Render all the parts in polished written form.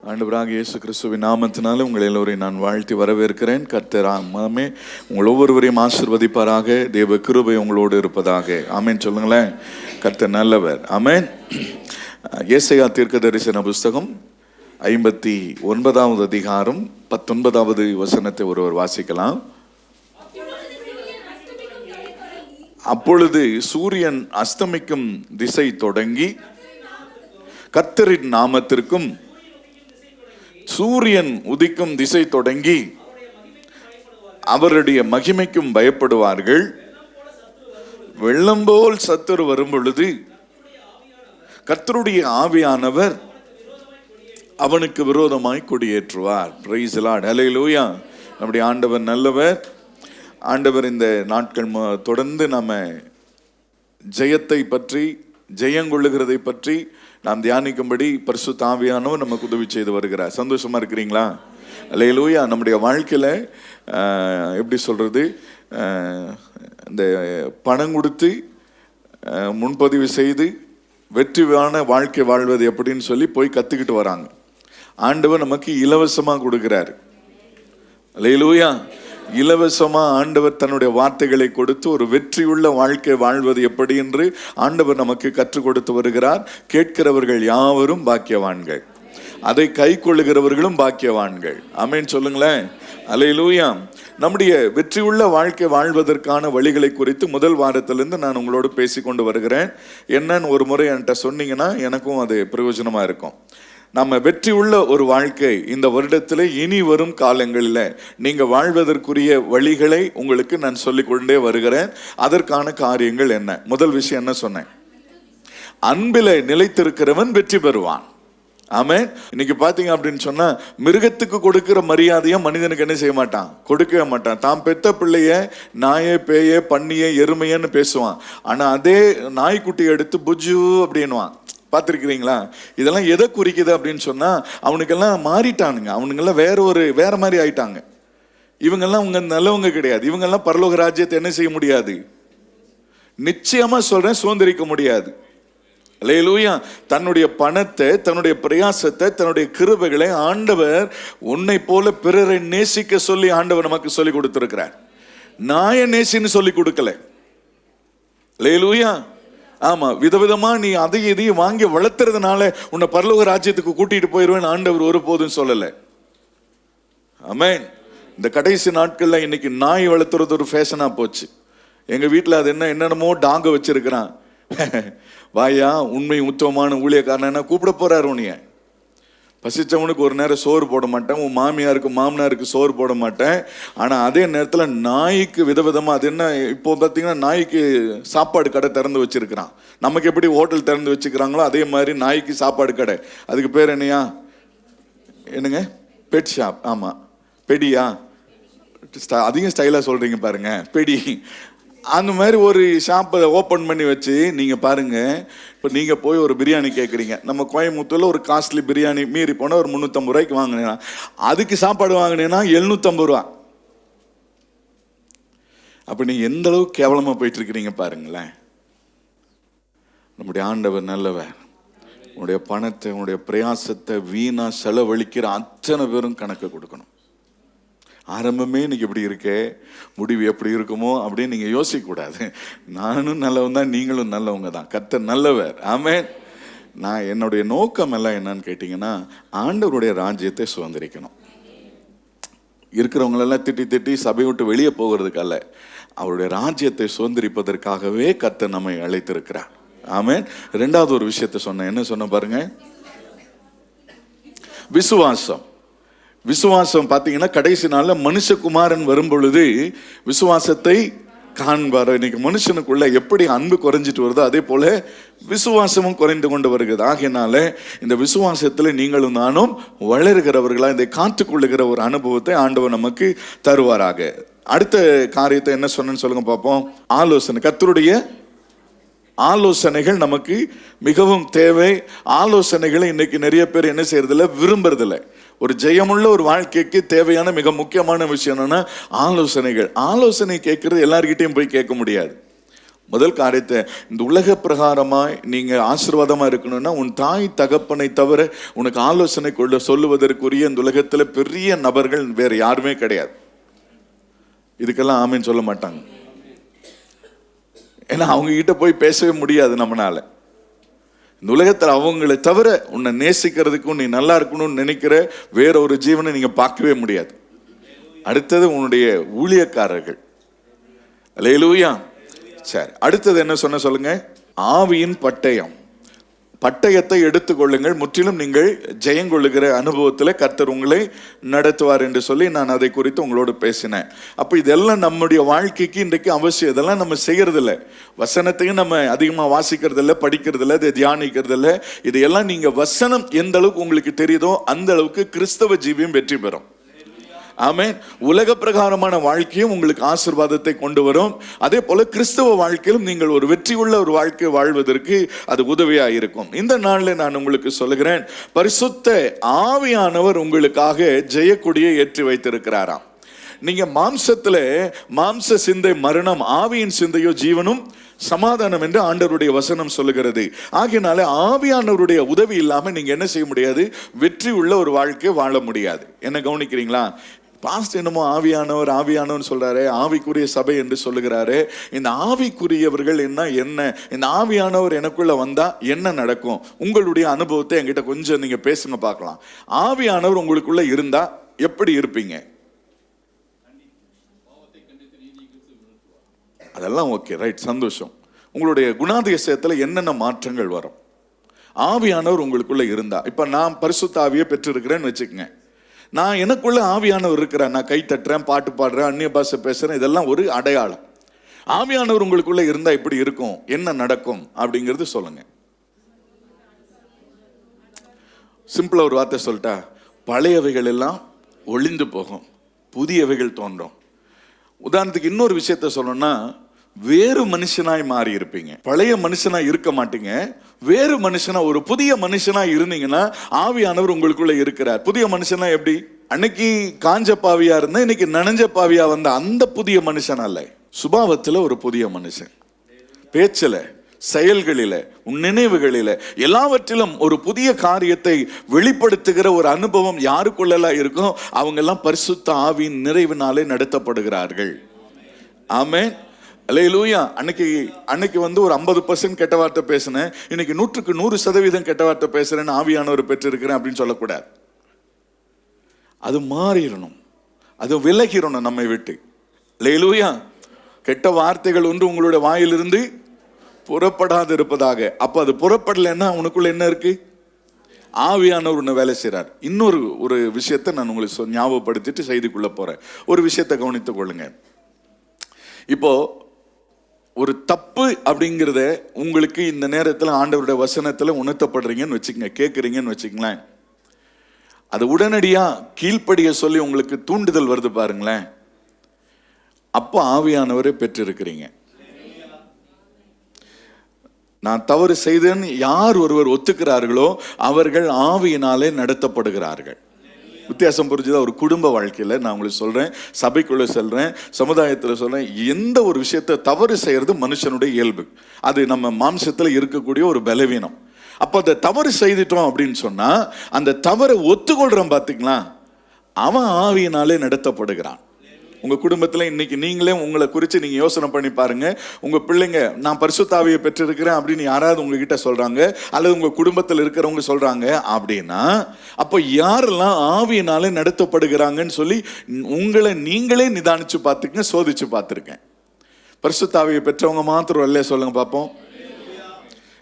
ஆண்டவராகிய இயேசு கிறிஸ்துவின் நாமத்தினால உங்கள் எல்லோரையும் நான் வாழ்த்தி வரவேற்கிறேன். கர்த்தர் ஆமென் உங்கள் ஒவ்வொருவரையும் ஆசீர்வதிப்பாராக. தேவ கிருபை உங்களோடு இருப்பதாக. ஆமென் சொல்லுங்களேன். கர்த்தர் நல்லவர். ஆமென். ஏசாயா தீர்க்கதரிசன புஸ்தகம் 59வது அதிகாரம் 19வது வசனத்தை ஒருவர் வாசிக்கலாம். அப்பொழுது சூரியன் அஸ்தமிக்கும் திசை தொடங்கி கர்த்தரின் நாமத்திற்கும் சூரியன் உதிக்கும் திசை தொடங்கி அவருடைய மகிமைக்கும் பயப்படுவார்கள். வெள்ளம் போல் சத்துரு வரும் பொழுது கர்த்தருடைய ஆவியானவர் அவனுக்கு விரோதமாய் கொடியேற்றுவார். Praise the Lord. ஹல்லேலூயா. நம்முடைய ஆண்டவர் நல்லவர். ஆண்டவர் இந்த நாட்கள் தொடர்ந்து நம்ம ஜெயத்தை பற்றி, ஜெயங்கொள்ளுகிறதை பற்றி நாம் தியானிக்கும்படி பரிசுத்த ஆவியானவர் நமக்கு உதவி செய்து வருகிறார். சந்தோஷமா இருக்கிறீங்களா? அல்லேலூயா. நம்முடைய வாழ்க்கையில் எப்படி சொல்றது, இந்த பணம் கொடுத்து முன்பதிவு செய்து வெற்றியான வாழ்க்கை வாழ்வது எப்படின்னு சொல்லி போய் கற்றுக்கிட்டு வராங்க. ஆண்டவர் நமக்கு இலவசமாக கொடுக்கிறார். அல்லேலூயா. இலவசமா ஆண்டவர் தன்னுடைய வார்த்தைகளை கொடுத்து ஒரு வெற்றியுள்ள வாழ்க்கை வாழ்வது எப்படி என்று ஆண்டவர் நமக்கு கற்றுக் கொடுத்து வருகிறார். கேட்கிறவர்கள் யாவரும் பாக்கியவான்கள், அதை கை கொள்ளுகிறவர்களும் பாக்கியவான்கள். ஆமென் சொல்லுங்களேன். அல்லேலூயா. நம்முடைய வெற்றியுள்ள வாழ்க்கை வாழ்வதற்கான வழிகளை குறித்து முதல் வாரத்திலிருந்து நான் உங்களோடு பேசிக்கொண்டு வருகிறேன். என்னன்னு ஒரு முறை என்கிட்ட சொன்னீங்கன்னா எனக்கும் அது பிரயோஜனமா இருக்கும். நம்ம வெற்றி உள்ள ஒரு வாழ்க்கை இந்த வருடத்தில் இனி வரும் காலங்களில் நீங்க வாழ்வதற்குரிய வழிகளை உங்களுக்கு நான் சொல்லிக்கொண்டே வருகிறேன். அதற்கான காரியங்கள் என்ன? முதல் விஷயம் என்ன சொன்னேன்? அன்பில நிலைத்திருக்கிறவன் வெற்றி பெறுவான். ஆமென். இன்னைக்கு பாத்தீங்க அப்படின்னு சொன்னா, மிருகத்துக்கு கொடுக்கிற மரியாதையா மனிதனுக்கு என்ன செய்ய மாட்டான்? கொடுக்கவே மாட்டான். தான் பெத்த பிள்ளைய நாயே பேயே பன்னியே எருமையன்னு பேசுவான். ஆனா அதே நாய்க்குட்டியை எடுத்து புஜ்ஜு அப்படின்னுவான். பார்த்துருக்கிறீங்களா? இதெல்லாம் எதை குறிக்குது அப்படின்னு சொன்னா, அவனுக்கெல்லாம் மாறிட்டானுங்க. அவனுங்கெல்லாம் வேற மாதிரி ஆயிட்டாங்க. இவங்கெல்லாம் உங்க நல்லவங்க கிடையாது. இவங்கெல்லாம் பரலோக ராஜ்யத்தை என்ன செய்ய முடியாது? நிச்சயமா சொல்றேன், சுதந்திரிக்க முடியாது. அல்லேலூயா. தன்னுடைய பணத்தை, தன்னுடைய பிரயாசத்தை, தன்னுடைய கிருபைகளை ஆண்டவர் உன்னை போல பிறரை நேசிக்க சொல்லி ஆண்டவர் நமக்கு சொல்லி கொடுத்திருக்கிறார். நாய நேசின்னு சொல்லி கொடுக்கல. அல்லேலூயா. ஆமா, விதவிதமா நீ அதை இதையும் வாங்கி வளர்த்துறதுனால உன்னை பரலோக ராஜ்யத்துக்கு கூட்டிட்டு போயிடுவேன் ஆண்டவர் ஒருபோதும் சொல்லல. ஆமென். இந்த கடைசி நாட்கள்ல இன்னைக்கு நாய் வளர்த்துறது ஒரு ஃபேஷனா போச்சு. எங்க வீட்டுல அது என்னென்னமோ டாங்க வச்சிருக்கிறான். வாயா, உண்மை உத்தமமான ஊழியக்காரனா கூப்பிட போறாரு உன்னைய. பசிச்சவனுக்கு ஒரு நேரம் சோறு போட மாட்டேன், உன் மாமியாருக்கு மாமனாருக்கு சோறு போட மாட்டேன். ஆனால் அதே நேரத்தில் நாய்க்கு விதவிதமாக, அது என்ன இப்போ பார்த்தீங்கன்னா நாய்க்கு சாப்பாடு கடை திறந்து வச்சிருக்கிறான். நமக்கு எப்படி ஹோட்டல் திறந்து வச்சுக்கிறாங்களோ அதே மாதிரி நாய்க்கு சாப்பாடு கடை. அதுக்கு பேர் என்னங்க? Pet shop. ஆமாம், பெடியா? அதிகம் ஸ்டைலாக சொல்கிறீங்க பாருங்க, பெடி. அந்த மாதிரி ஒரு ஷாப்பை ஓப்பன் பண்ணி வச்சு நீங்கள் பாருங்க. இப்போ நீங்கள் போய் ஒரு பிரியாணி கேட்குறீங்க. நம்ம கோயம்புத்தூரில் ஒரு காஸ்ட்லி பிரியாணி மீறி போனால் ஒரு 350 ரூபாய்க்கு வாங்கினேன்னா, அதுக்கு சாப்பாடு வாங்கினேன்னா 750 ரூபா. அப்போ நீங்கள் எந்த அளவுக்கு கேவலமாக போயிட்டு இருக்கிறீங்க பாருங்களேன். நம்முடைய ஆண்டவர் நல்லவர். உன்னுடைய பணத்தை, உன்னுடைய பிரயாசத்தை வீணா செலவழிக்கிற அத்தனை பேரும் கணக்கு கொடுக்கணும். ஆரம்பமே இன்னைக்கு எப்படி இருக்கே, முடிவு எப்படி இருக்குமோ அப்படின்னு நீங்க யோசிக்க கூடாது. நானும் நல்லவன் தான், நீங்களும் நல்லவங்க தான். கர்த்தர் நல்லவர். ஆமென். நான் என்னுடைய நோக்கம் எல்லாம் என்னன்னு கேட்டீங்கன்னா, ஆண்டவருடைய ராஜ்யத்தை சுதந்திரிக்கணும். இருக்கிறவங்களெல்லாம் திட்டி திட்டி சபை விட்டு வெளியே போகிறதுக்கு அல்ல, அவருடைய ராஜ்யத்தை சுதந்திரிப்பதற்காகவே கர்த்தர் நம்மை அழைத்திருக்கிறார். ஆமென். ரெண்டாவது ஒரு விஷயத்தை சொன்னேன். என்ன சொன்ன பாருங்க? விசுவாசம். விசுவாசம் பார்த்தீங்கன்னா கடைசி நாள்ல மனுஷகுமாரன் வரும் பொழுது விசுவாசத்தை காண்பார். இன்னைக்கு மனுஷனுக்குள்ள எப்படி அன்பு குறைஞ்சிட்டு வருதோ அதே போல விசுவாசமும் குறைந்து கொண்டு வருகிறது. ஆகையினால இந்த விசுவாசத்துல நீங்களும் நானும் வளர்கிறவர்களா இதை காத்துக்கொள்ளுகிற ஒரு அனுபவத்தை ஆண்டவர் நமக்கு தருவாராக. அடுத்த காரியத்தை என்ன சொன்னு சொல்லுங்க பார்ப்போம். ஆலோசனை. கர்த்தருடைய ஆலோசனைகள் நமக்கு மிகவும் தேவை. ஆலோசனைகளை இன்னைக்கு நிறைய பேர் என்ன செய்யறதில்ல, விரும்புறதில்ல. ஒரு ஜெயமுள்ள ஒரு வாழ்க்கைக்கு தேவையான மிக முக்கியமான விஷயம் என்னன்னா ஆலோசனைகள். ஆலோசனை கேட்கறது எல்லார்கிட்டையும் போய் கேட்க முடியாது. முதல் காரியத்தை, இந்த உலக பிரகாரமாய் நீங்க ஆசீர்வாதமா இருக்கணும்னா உன் தாய் தகப்பனை தவிர உனக்கு ஆலோசனை கொள்ள சொல்லுவதற்குரிய இந்த உலகத்துல பெரிய நபர்கள் வேற யாருமே கிடையாது. இதுக்கெல்லாம் ஆமேன்னு சொல்ல மாட்டாங்க. ஏன்னா அவங்க கிட்ட போய் பேசவே முடியாது நம்மளால. இந்த உலகத்தில் அவங்களை தவிர உன்னை நேசிக்கிறதுக்கும் நீ நல்லா இருக்கணும்னு நினைக்கிற வேற ஒரு ஜீவனை நீங்க பார்க்கவே முடியாது. அடுத்தது உன்னுடைய ஊழியக்காரர்கள். அல்லேலூயா. சரி, அடுத்தது என்ன சொன்ன சொல்லுங்க? ஆவியின் பட்டயம். பட்டயத்தை எடுத்துக்கொள்ளுங்கள், முற்றிலும் நீங்கள் ஜெயங்கொள்ளுகிற அனுபவத்தில் கர்த்தர் உங்களை நடத்துவார் என்று சொல்லி நான் அதை குறித்து உங்களோடு பேசினேன். அப்போ இதெல்லாம் நம்முடைய வாழ்க்கைக்கு இன்றைக்கு அவசியம். இதெல்லாம் நம்ம செய்யறது இல்லை. வசனத்தையும் நம்ம அதிகமாக வாசிக்கிறது இல்லை, படிக்கிறது இல்லை, இதை தியானிக்கிறது இல்லை. இதையெல்லாம் நீங்க வசனம் எந்த அளவுக்கு உங்களுக்கு தெரியுதோ அந்த அளவுக்கு கிறிஸ்தவ ஜீவியம் வெற்றி பெறும். ஆமென். உலக பிரகாரமான வாழ்க்கையும் உங்களுக்கு ஆசீர்வாதத்தை கொண்டு வரும். அதே போல கிறிஸ்தவ வாழ்க்கையிலும் நீங்கள் ஒரு வெற்றியுள்ள ஒரு வாழ்க்கை வாழ்வதற்கு அது உதவியா இருக்கும். இந்த நாளில் நான் உங்களுக்கு சொல்லுகிறேன், பரிசுத்த ஆவியானவர் உங்களுக்காக ஜெயக்கொடியை ஏற்றி வைத்திருக்கிறாராம். நீங்க மாம்ச சிந்தை மரணம், ஆவியின் சிந்தையோ ஜீவனும் சமாதானம் என்று ஆண்டவருடைய வசனம் சொல்லுகிறது. ஆகையினால ஆவியானவருடைய உதவி இல்லாம நீங்க என்ன செய்ய முடியாது? வெற்றி உள்ள ஒரு வாழ்க்கை வாழ முடியாது. என்ன கவனிக்கிறீங்களா? பாஸ்ட் என்னமோ ஆவியானவர் சொல்றாரு, ஆவிக்குரிய சபை என்று சொல்லுகிறாரு. இந்த ஆவிக்குரியவர்கள் என்ன, இந்த ஆவியானவர் எனக்குள்ள வந்தா என்ன நடக்கும்? உங்களுடைய அனுபவத்தை என்கிட்ட கொஞ்சம் நீங்க பேசுங்க பார்க்கலாம். ஆவியானவர் உங்களுக்குள்ள இருந்தா எப்படி இருப்பீங்க? அதெல்லாம் ஓகே, ரைட், சந்தோஷம். உங்களுடைய குணாதிசயத்துல என்னென்ன மாற்றங்கள் வரும்? ஆவியானவர் உங்களுக்குள்ள இருந்தா. இப்ப நான் பரிசுத்த ஆவியை பெற்றிருக்கிறேன்னு வச்சுக்கங்க. நான் எனக்குள்ள ஆவியானவர் இருக்கிறேன், நான் கை தட்டுறேன், பாட்டு பாடுறேன், அந்நிய பாஷை பேசுறேன், இதெல்லாம் ஒரு அடையாளம். ஆவியானவர் உங்களுக்குள்ள இருந்தா இப்படி இருக்கும், என்ன நடக்கும் அப்படிங்கிறது சொல்லுங்க. சிம்பிளா ஒரு வார்த்தை சொல்லிட்டா, பழையவைகள் எல்லாம் ஒளிந்து போகும், புதியவைகள் தோன்றும். உதாரணத்துக்கு இன்னொரு விஷயத்த சொல்லணும்னா, வேறு மனுஷனாய் மாறி இருப்பீங்க. பழைய மனுஷனா இருக்க மாட்டீங்க, வேறு மனுஷனா, ஒரு புதிய மனுஷனா இருந்தீங்கன்னா ஆவியானவர் உங்களுக்குள்ள இருக்கிறார். புதிய மனுஷனா எப்படி? அன்னைக்கு காஞ்ச பாவியா இருந்தா இன்னைக்கு நனைஞ்ச பாவியா வந்த அந்த புதிய மனுஷன் அல்ல. சுபாவத்துல ஒரு புதிய மனுஷன், பேச்சில, செயல்களில, உன் நினைவுகளில, எல்லாவற்றிலும் ஒரு புதிய காரியத்தை வெளிப்படுத்துகிற ஒரு அனுபவம் யாருக்குள்ளெல்லாம் இருக்கும்? அவங்க எல்லாம் பரிசுத்த ஆவியின் நிறைவினாலே நடத்தப்படுகிறார்கள். ஆமென். அல்லேலூயா. அன்னைக்கு ஒரு 50% கெட்ட வார்த்தை பேசினேன், இன்னைக்கு 100% கெட்ட வார்த்தை பேசுறேன்னு ஆவியானவர் பெற்றிருக்கிறேன் அப்படின்னு சொல்லக்கூடாது. அது மாறிடணும், அது விலகிடணும் நம்மை விட்டு. அல்லேலூயா. கெட்ட வார்த்தைகள் ஒன்று உங்களுடைய வாயிலிருந்து புறப்படாது இருப்பதாக. அப்ப அது புறப்படலைன்னா உனக்குள்ள என்ன இருக்கு? ஆவியானவர் உன்னை வேலை செய்றார். ஒரு விஷயத்தை நான் உங்களுக்கு ஞாபகப்படுத்திட்டு செய்திக்குள்ள போறேன். ஒரு விஷயத்தை கவனித்துக் கொள்ளுங்க. இப்போ ஒரு தப்பு அப்படிங்கிறத உங்களுக்கு இந்த நேரத்தில் ஆண்டவருடைய வசனத்துல உணர்த்தப்படுறீங்கன்னு வச்சுக்கங்க, கேட்குறீங்கன்னு வச்சுக்கங்களேன். அது உடனடியா கீழ்ப்படிய சொல்லி உங்களுக்கு தூண்டுதல் வருது பாருங்களேன், அப்போ ஆவியானவரை பெற்றிருக்கிறீங்க. நான் தவறு செய்தேன்னு யார் ஒருவர் ஒத்துக்கிறார்களோ அவர்கள் ஆவியினாலே நடத்தப்படுகிறார்கள். வித்தியாசம் புரிஞ்சுதான்? ஒரு குடும்ப வாழ்க்கையில நான் உங்களுக்கு சொல்றேன், சபைக்குள்ள சொல்றேன், சமுதாயத்துல சொல்றேன், எந்த ஒரு விஷயத்தை தவறு செய்யறது மனுஷனுடைய இயல்பு. அது நம்ம மாம்சத்துல இருக்கக்கூடிய ஒரு பலவீனம். அப்ப அதை தவறு செய்துட்டோம் அப்படின்னு சொன்னா அந்த தவறை ஒத்துக்கொள்றோம் பாத்தீங்களா, அவன் ஆவியினாலே நடத்தப்படுகிறான். உங்க குடும்பத்துல இன்னைக்கு நீங்களே உங்களை குறித்து நீங்க யோசனை பண்ணி பாருங்க. உங்க பிள்ளைங்க நான் பரிசுத்த ஆவியை பெற்றிருக்கிறேன் அப்படின்னு யாராவது உங்ககிட்ட சொல்றாங்க, அல்லது உங்க குடும்பத்தில் இருக்கிறவங்க சொல்றாங்க அப்படின்னா, அப்ப யாரெல்லாம் ஆவியினாலே நடத்தப்படுகிறாங்கன்னு சொல்லி உங்களை நீங்களே நிதானிச்சு பார்த்துக்கங்க, சோதிச்சு பார்த்துருக்கேன். பரிசுத்த ஆவியை பெற்றவங்க மாத்திரம் இல்லையா? சொல்லுங்க பார்ப்போம்.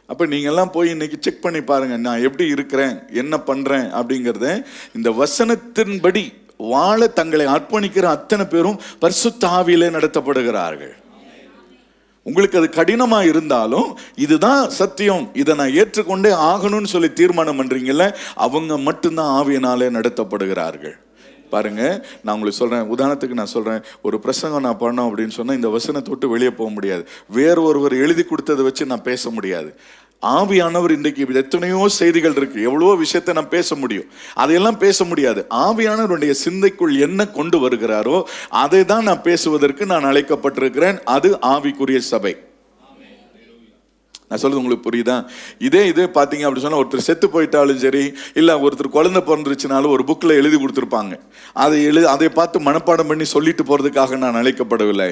அப்ப நீங்க எல்லாம் போய் இன்னைக்கு செக் பண்ணி பாருங்க, நான் எப்படி இருக்கிறேன், என்ன பண்றேன் அப்படிங்கறத. இந்த வசனத்தின்படி வாழ தங்களை அர்ப்பணிக்கிற அத்தனை பேரும் பரிசுத்த ஆவியிலே நடத்தப்படுகிறார்கள். உங்களுக்கு அது கடினமா இருந்தாலும் இதுதான் சத்தியம், இதை நான் ஏற்றுக்கொண்டே ஆகணும்னு சொல்லி தீர்மானம் பண்றீங்கல்ல, அவங்க மட்டும்தான் ஆவியினாலே நடத்தப்படுகிறார்கள். பாருங்க, நான் உங்களுக்கு சொல்றேன், உதாரணத்துக்கு நான் சொல்றேன், ஒரு பிரசங்கம் நான் பண்ணோம் அப்படின்னு சொன்னா இந்த வசனத்தை விட்டு வெளியே போக முடியாது. வேற ஒருவர் எழுதி கொடுத்ததை வச்சு நான் பேச முடியாது. ஆவியானவர் இன்றைக்கு எத்தனையோ செய்திகள் இருக்கு, எவ்வளவோ விஷயத்தை நான் பேச முடியும், அதையெல்லாம் பேச முடியாது. ஆவியானவருடைய சிந்தைக்குள் என்ன கொண்டு வருகிறாரோ அதை தான் நான் பேசுவதற்கு நான் அழைக்கப்பட்டிருக்கிறேன். அது ஆவிக்குரிய சபை. நான் சொல்றது உங்களுக்கு புரியுதா? இதே பார்த்தீங்க அப்படி சொன்னா, ஒருத்தர் செத்து போயிட்டாலும் சரி, இல்லை ஒருத்தர் குழந்தை பிறந்துருச்சுனாலும் ஒரு புக்கில் எழுதி கொடுத்துருப்பாங்க. அதை பார்த்து மனப்பாடம் பண்ணி சொல்லிட்டு போறதுக்காக நான் அழைக்கப்படவில்லை.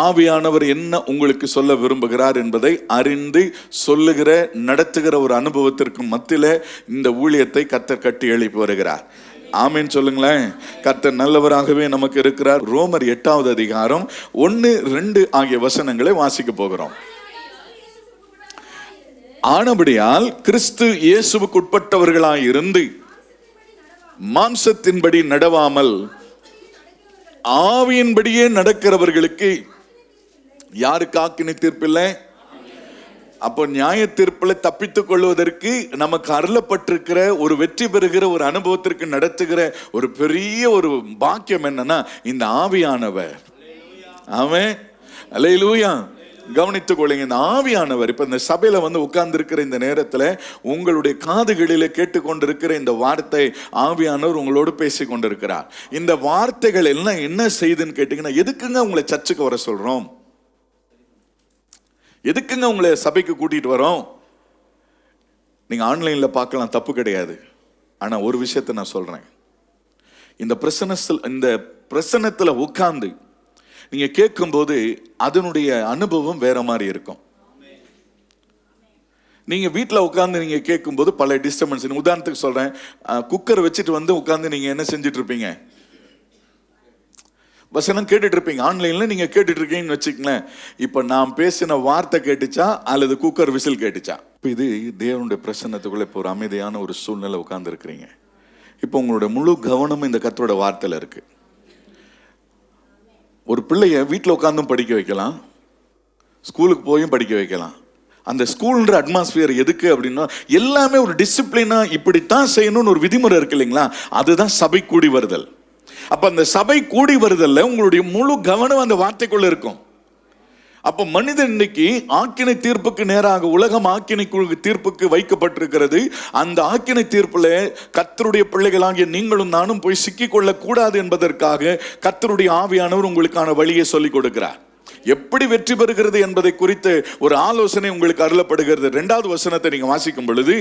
ஆவியானவர் என்ன உங்களுக்கு சொல்ல விரும்புகிறார் என்பதை அறிந்து சொல்லுகிற, நடத்துகிற ஒரு அனுபவத்திற்கு மத்தியில இந்த ஊழியத்தை கர்த்தர் கட்டி எழுப்பி வருகிறார். ஆமேன் சொல்லுங்களேன். கர்த்தர் நல்லவராகவே நமக்கு இருக்கிறார். ரோமர் 8வது அதிகாரம் 1-2 ஆகிய வசனங்களை வாசிக்க போகிறோம். ஆனபடியால் கிறிஸ்து இயேசுவுக்கு உட்பட்டவர்களாய் இருந்து மாம்சத்தின்படி நடவாமல் ஆவியின்படியே நடக்கிறவர்களுக்கு யாருக்கு ஆக்கினை தீர்ப்பில்லை? அப்போ நியாய தீர்ப்புல தப்பித்துக் கொள்வதற்கு நமக்கு அருளப்பட்டிருக்கிற ஒரு வெற்றி பெறுகிற ஒரு அனுபவத்திற்கு நடத்துகிற ஒரு பெரிய ஒரு பாக்கியம் என்னன்னா இந்த ஆவியானவர். ஆமென், அல்லேலூயா. கவனித்துக் கொள்ளுங்க. இந்த ஆவியானவர் இப்ப இந்த சபையில உட்கார்ந்து இருக்கிற இந்த நேரத்துல உங்களுடைய காதுகளில கேட்டுக்கொண்டிருக்கிற இந்த வார்த்தை, ஆவியானவர் உங்களோடு பேசி கொண்டிருக்கிறார். இந்த வார்த்தைகள் எல்லாம் என்ன செய்துன்னு கேட்டீங்கன்னா, எதுக்குங்க உங்களை சர்ச்சுக்கு வர சொல்றோம்? எதுக்குங்க உங்களை சபைக்கு கூட்டிட்டு வரோம்? நீங்க ஆன்லைன்ல பார்க்கலாம், தப்பு கிடையாது. ஆனா ஒரு விஷயத்தை நான் சொல்றேன், இந்த பிரசன்னத்துல உட்கார்ந்து நீங்க கேட்கும்போது அதனுடைய அனுபவம் வேற மாதிரி இருக்கும். நீங்க வீட்டில் உட்கார்ந்து நீங்க கேட்கும்போது பல டிஸ்டர்பன்ஸ். உதாரணத்துக்கு சொல்றேன், குக்கர் வச்சுட்டு உட்கார்ந்து நீங்க என்ன செஞ்சுட்டு இருப்பீங்க? வசனம் கேட்டுட்டு இருப்பீங்க. ஆன்லைன்ல நீங்க கேட்டுட்டு இருக்கீங்கன்னு வச்சுக்கங்களேன். இப்ப நான் பேசின வார்த்தை கேட்டுச்சா அல்லது குக்கர் விசில் கேட்டுச்சா? இப்ப இது தேவனுடைய பிரசன்னத்துக்குள்ள இப்போ ஒரு அமைதியான ஒரு சூழ்நிலை உட்கார்ந்து இருக்கிறீங்க. இப்போ உங்களுடைய முழு கவனமும் இந்த கர்த்தரோட வார்த்தையில இருக்கு. ஒரு பிள்ளைய வீட்டில் உட்காந்தும் படிக்க வைக்கலாம், ஸ்கூலுக்கு போயும் படிக்க வைக்கலாம். அந்த ஸ்கூல்ன்ற அட்மாஸ்பியர் எதுக்கு அப்படின்னா, எல்லாமே ஒரு டிசிப்ளினா இப்படித்தான் செய்யணும்னு ஒரு விதிமுறை இருக்கு இல்லைங்களா? அதுதான் சபை கூடி வருதல். அப்ப அந்த சபை கூடி வருதல்ல உங்களுடைய முழு கவனம் அந்த வார்த்தைக்குள்ள இருக்கும். அப்ப மனிதன் இன்னைக்கு ஆக்கினை தீர்ப்புக்கு நேராக, உலகம் ஆக்கினை தீர்ப்புக்கு வைக்கப்பட்டிருக்கிறது. அந்த ஆக்கினை தீர்ப்புல கர்த்தருடைய பிள்ளைகளாகிய நீங்களும் நானும் போய் சிக்கிக்கொள்ள கூடாது என்பதற்காக கர்த்தருடைய ஆவியானவர் உங்களுக்கான வழியை சொல்லிக் கொடுக்கிறார். எப்படி வெற்றி பெறுகிறது என்பதை குறித்து ஒரு ஆலோசனை உங்களுக்கு அருளப்படுகிறது. 2வது வசனத்தை நீங்க வாசிக்கும் பொழுது,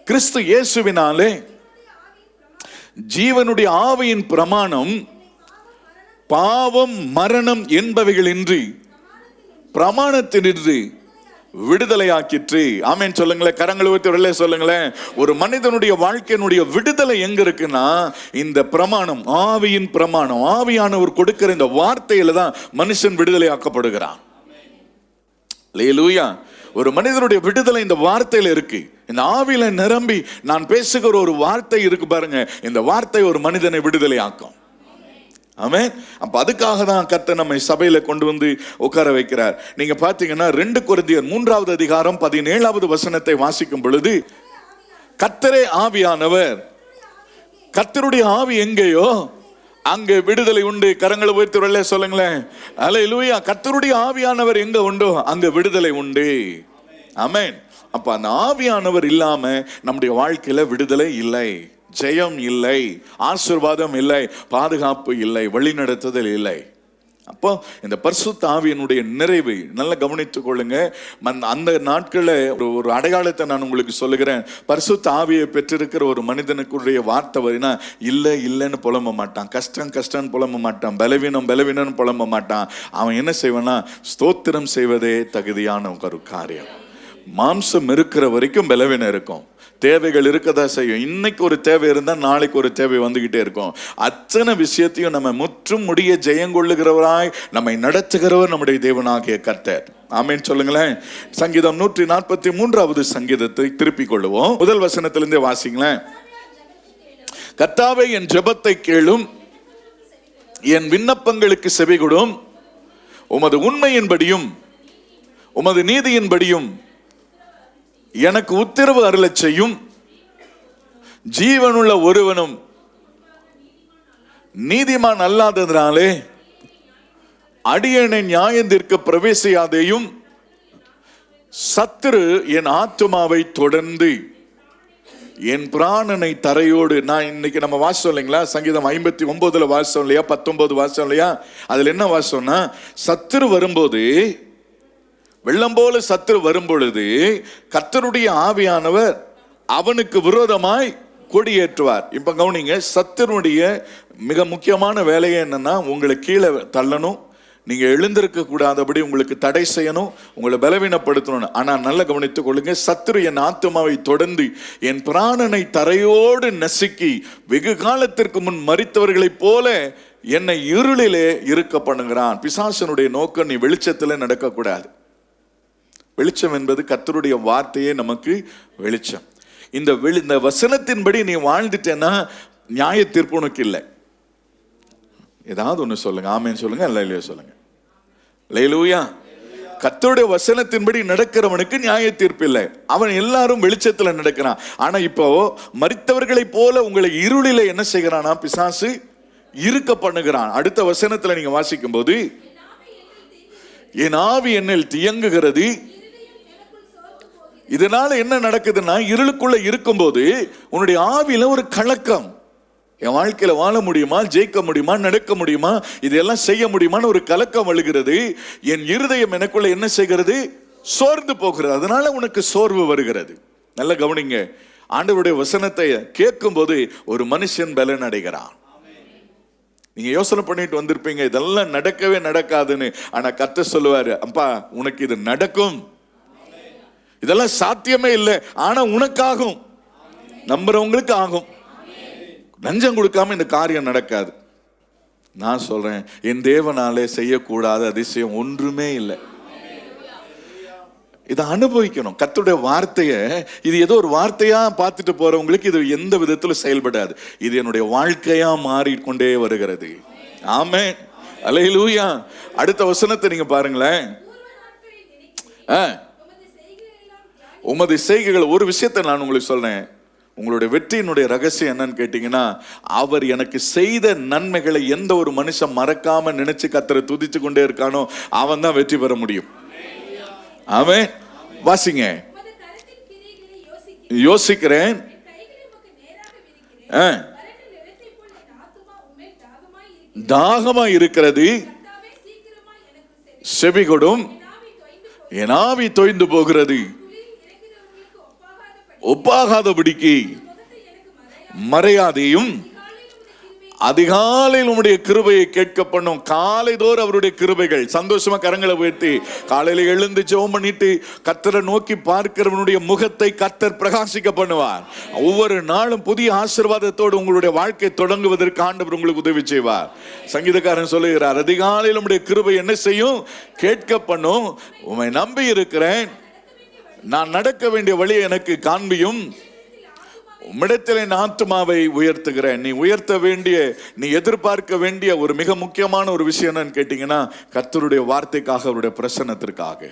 கிறிஸ்து இயேசுவினாலே ஜீவனுடைய ஆவியின் பிரமாணம் பாவம் மரணம் என்பவைகளின்றி பிரமாணத்தினின்று விடுதலையாக்கிற்று. ஆமென் சொல்லுங்களேன். கரங்களை உயர்த்தி சொல்லுங்களேன். ஒரு மனிதனுடைய வாழ்க்கையினுடைய விடுதலை எங்க இருக்குன்னா, இந்த பிரமாணம், ஆவியின் பிரமாணம், ஆவியானவர் கொடுக்கிற இந்த வார்த்தையில தான் மனுஷன் விடுதலையாக்கப்படுகிறான். அல்லேலூயா. ஒரு மனிதனுடைய விடுதலை இந்த வார்த்தையில இருக்கு. இந்த ஆவியில நிரம்பி நான் பேசுகிற ஒரு வார்த்தை இருக்கு பாருங்க, இந்த வார்த்தை ஒரு மனிதனை விடுதலையாக்கும். ஆமென். அப்ப அதுக்காக தான் கர்த்தர் நம்மை சபையில கொண்டு வந்து உட்கார வைக்கிறார். நீங்க பாத்தீங்கன்னா 2 கொரிந்தியர் 3வது அதிகாரம் 17வது வசனத்தை வாசிக்கும் பொழுது, கர்த்தரே ஆவியானவர், கர்த்தருடைய ஆவி எங்கேயோ அங்கே விடுதலை உண்டு. கரங்களை உயர்த்தி சொல்லுங்களேன். அல்லேலூயா. கர்த்தருடைய ஆவியானவர் எங்க உண்டோ அங்க விடுதலை உண்டு. ஆமென். அப்ப அந்த ஆவியானவர் இல்லாம நம்முடைய வாழ்க்கையில விடுதலை இல்லை, ஜெயம் இல்லை, ஆசீர்வாதம் இல்லை, பாதுகாப்பு இல்லை, வழிநடத்துதல் இல்லை. அப்போ இந்த பரிசுத்த ஆவியினுடைய நிறைவு நல்லா கவனித்துக் கொள்ளுங்க. அந்த நாட்களில் ஒரு அடையாளத்தை நான் உங்களுக்கு சொல்லுகிறேன். பரிசுத்த ஆவியை பெற்றிருக்கிற ஒரு மனிதனுக்குரிய வார்த்தை வரினா இல்லை இல்லைன்னு புலம்ப மாட்டான், கஷ்டம் கஷ்டம்னு புலம்ப மாட்டான், பலவீனம் பலவீனம்னு புலம்ப மாட்டான். அவன் என்ன செய்வான்னா, ஸ்தோத்திரம் செய்வதே தகுதியான ஒரு காரியம். மாம்சம் இருக்கிற வரைக்கும் பலவீனம் இருக்கும், தேவைகள் இருக்கதா செய்யும். இன்னைக்கு ஒரு தேவை இருந்தா நாளைக்கு ஒரு தேவை வந்துகிட்டே இருக்கும். அத்தனை விஷயத்தையும் நம்ம முற்றும் முடிய ஜெயங்கொள்ளுகிறவராய் நம்மை நடத்துகிறவர் நம்முடைய தேவனாகிய கர்த்தர். ஆமென் சொல்லுங்களேன். சங்கீதம் 143வது சங்கீதத்தை திருப்பிக் கொள்ளுவோம். முதல் வசனத்திலிருந்தே வாசிங்களேன். கர்த்தாவே, என் ஜெபத்தை கேளும், என் விண்ணப்பங்களுக்கு செவிகொடும். உமது உண்மையின்படியும் உமது நீதியின்படியும் எனக்கு உத்தரவு அருளச் செய்யும். ஜீவனுள்ள ஒருவனும் நீதிமான் அல்லாததினாலே அடியேனை நியாயத்திற்கு பிரவேசியாதேயும். சத்துரு என் ஆத்துமாவை தொடர்ந்து என் பிராணனை தரையோடு. நான் இன்னைக்கு நம்ம வாசம் இல்லைங்களா, சங்கீதம் 59ல வாசம் இல்லையா, 19 வாசம் இல்லையா, அதுல என்ன வாசம்னா, சத்துரு வரும்போது வெள்ளம் போல சத்துரு வரும் பொழுது கர்த்தருடைய ஆவியானவர் அவனுக்கு விரோதமாய் கொடியேற்றுவார். இப்ப கவனிங்க, சத்துருடைய மிக முக்கியமான வேலையை என்னன்னா, உங்களை கீழே தள்ளணும், நீங்க எழுந்திருக்க கூடாதபடி உங்களுக்கு தடை செய்யணும், உங்களை பலவீனப்படுத்தணும். ஆனா நல்ல கவனித்துக் கொள்ளுங்க, சத்துரு என் ஆத்துமாவை தொடர்ந்து என் பிராணனை தரையோடு நசுக்கி வெகு காலத்திற்கு முன் மரித்தவர்களைப் போல என்னை இருளிலே இருக்க பண்ணுகிறான். பிசாசனுடைய நோக்கம் நீ வெளிச்சத்துல நடக்கக்கூடாது. வெளிச்சம் என்பது கர்த்தருடைய வார்த்தையே நமக்கு வெளிச்சம். இந்த வசனத்தின்படி நீ வாழ்ந்துட்டேன்னா நியாய தீர்ப்பு உனக்கு இல்லை. ஏதாவது ஒண்ணு சொல்லுங்க, ஆமேன்னு சொல்லுங்க, அல்லேலூயா சொல்லுங்க. அல்லேலூயா. கர்த்தருடைய வசனத்தின்படி நடக்கிறவனுக்கு நியாய தீர்ப்பு இல்லை. அவன் எல்லாரும் வெளிச்சத்துல நடக்கிறான். ஆனா இப்போ மரித்தவர்களை போல உங்களை இருளில என்ன செய்கிறானா பிசாசு இருக்க பண்ணுகிறான். அடுத்த வசனத்துல நீங்க வாசிக்கும் போது, என் ஆவி என்னில் தியங்குகிறது. இதனால என்ன நடக்குதுன்னா, இருளுக்குள்ள இருக்கும்போது உன்னுடைய ஆவியில ஒரு கலக்கம். என் வாழ்க்கையில வாழ முடியுமா, ஜெயிக்க முடியுமா, நடக்க முடியுமா, இதெல்லாம் செய்ய முடியுமான்னு ஒரு கலக்கம் வழுகிறது. என் இருதயம் எனக்குள்ள என்ன செய்கிறது, சோர்ந்து போகிறது. அதனால உனக்கு சோர்வு வருகிறது. நல்ல கவனிங்க, ஆண்டவருடைய வசனத்தை கேட்கும் போது ஒரு மனுஷன் பலன் அடைகிறான். நீங்க யோசனை பண்ணிட்டு வந்திருப்பீங்க, இதெல்லாம் நடக்கவே நடக்காதுன்னு. ஆனா கர்த்தர் சொல்லுவாரு, அப்பா உனக்கு இது நடக்கும், இதெல்லாம் சாத்தியமே இல்லை, ஆனா உனக்காகும், நம்புறவங்களுக்கு ஆகும். லஞ்சம் கொடுக்காம இந்த காரியம் நடக்காது. நான் சொல்றேன், என் தேவனாலே செய்யக்கூடாத அதிசயம் ஒன்றுமே இல்லை. இதை அனுபவிக்கணும். கர்த்தருடைய வார்த்தையை இது ஏதோ ஒரு வார்த்தையா பார்த்துட்டு போறவங்களுக்கு இது எந்த விதத்துல செயல்படாது. இது என்னுடைய வாழ்க்கையா மாறிக்கொண்டே வருகிறது. ஆமென், அல்லேலூயா. அடுத்த வசனத்தை நீங்க பாருங்களேன். உமது செய்கைகள், ஒரு விஷயத்தை நான் உங்களுக்கு சொல்றேன், உங்களுடைய வெற்றியினுடைய ரகசியம் என்னன்னு கேட்டீங்கன்னா, அவர் எனக்கு செய்த நன்மைகளை எந்த ஒரு மனுஷன் மறக்காம நினைச்சு கர்த்தரை துதிச்சு கொண்டே இருக்கானோ அவன் தான் வெற்றி பெற முடியும். ஆமென். வாசிங்க. யோசிக்கிறேன், தாகமா இருக்கிறது, செவி கொடும், என் ஆவி தொய்ந்து போகிறது, ஒப்பாகாதபடிக்கு மறையாதையும் அதிகாலையில் உம்முடைய கிருபையை கேட்க பண்ணும். காலைதோறும் அவருடைய கிருபைகள். சந்தோஷமா கரங்களை உயர்த்தி காலையில எழுந்து ஜெபம் பண்ணிட்டு கர்த்தரை நோக்கி பார்க்கிறவனுடைய முகத்தை கர்த்தர் பிரகாசிக்க பண்ணுவார். ஒவ்வொரு நாளும் புதிய ஆசீர்வாதத்தோடு உங்களுடைய வாழ்க்கை தொடங்குவதற்கு ஆண்டவர் உங்களுக்கு உதவி செய்வார். சங்கீதக்காரன் சொல்லுகிறார், அதிகாலையில் உம்முடைய கிருபை என்ன செய்யும், கேட்க பண்ணும். உம்மை நம்பி இருக்கிறேன், நான் நடக்க வேண்டிய வழியை எனக்கு காண்பியும், உம்மிடத்தில் என் ஆத்துமாவை உயர்த்துகிறேன். நீ உயர்த்த வேண்டிய, நீ எதிர்பார்க்க வேண்டிய ஒரு மிக முக்கியமான ஒரு விஷயம் என்னன்னு கேட்டீங்கன்னா, கர்த்தருடைய வார்த்தைக்காக, அவருடைய பிரசன்னத்திற்காக.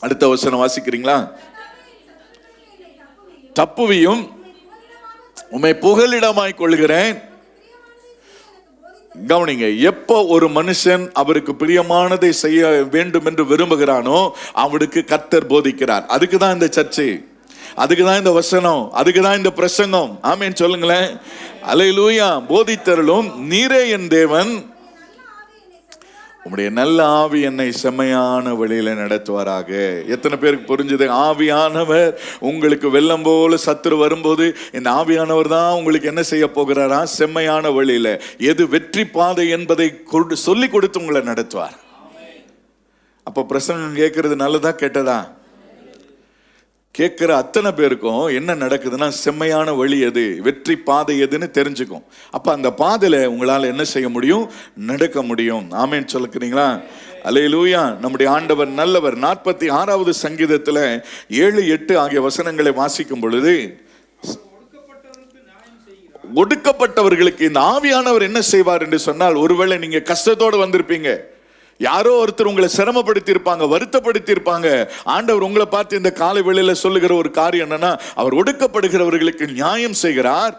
அடுத்த வசனம் வாசிக்கிறீங்களா? தப்புவியும் உம்மை புகலிடமாய் கொள்கிறேன். கவனிங்க, எப்போ ஒரு மனுஷன் அவருக்கு பிரியமானதை செய்ய வேண்டும் என்று விரும்புகிறானோ அவனுக்கு கர்த்தர் போதிக்கிறார். அதுக்குதான் இந்த சர்ச்சை, அதுக்குதான் இந்த வசனம், அதுக்குதான் இந்த பிரசங்கம். ஆமென் சொல்லுங்களேன். அல்லேலூயா. போதித்தருளும் நீரே என் தேவன், உம்முடைய நல்ல ஆவி என்னை செம்மையான வழியில நடத்துவாராக. எத்தனை பேருக்கு புரிஞ்சது? ஆவியானவர் உங்களுக்கு வெள்ளம் போல சத்துரு வரும்போது இந்த ஆவியானவர் தான் உங்களுக்கு என்ன செய்ய போகிறாரா, செம்மையான வழியில, எது வெற்றி பாதை என்பதை சொல்லி கொடுத்து உங்களை நடத்துவார். அப்ப பிரசங்கம் கேட்கறது நல்லதா கெட்டதா? கேட்கிற அத்தனை பேருக்கும் என்ன நடக்குதுன்னா, செம்மையான வழி எது, வெற்றி பாதை எதுன்னு தெரிஞ்சுக்கும். அப்ப அந்த பாதையில உங்களால என்ன செய்ய முடியும், நடக்க முடியும். ஆமென் சொல்லுறீங்களா? அல்லேலூயா. நம்முடைய ஆண்டவர் நல்லவர். 46வது சங்கீதத்துல 7, 8 ஆகிய வசனங்களை வாசிக்கும் பொழுது, ஒடுக்கப்பட்டவர்களுக்கு இந்த ஆவியானவர் என்ன செய்வார் என்று சொன்னால், ஒருவேளை நீங்க கஷ்டத்தோடு வந்திருப்பீங்க, யாரோ ஒருத்தர் உங்களை சிரமப்படுத்தி இருப்பாங்க, வருத்தப்படுத்தி இருப்பாங்க. ஆண்டவர் உங்களை பார்த்து இந்த காலை வேளையில சொல்லுகிற ஒரு காரியம் என்னன்னா, அவர் ஒடுக்கப்படுகிறவர்களுக்கு நியாயம் செய்கிறார்,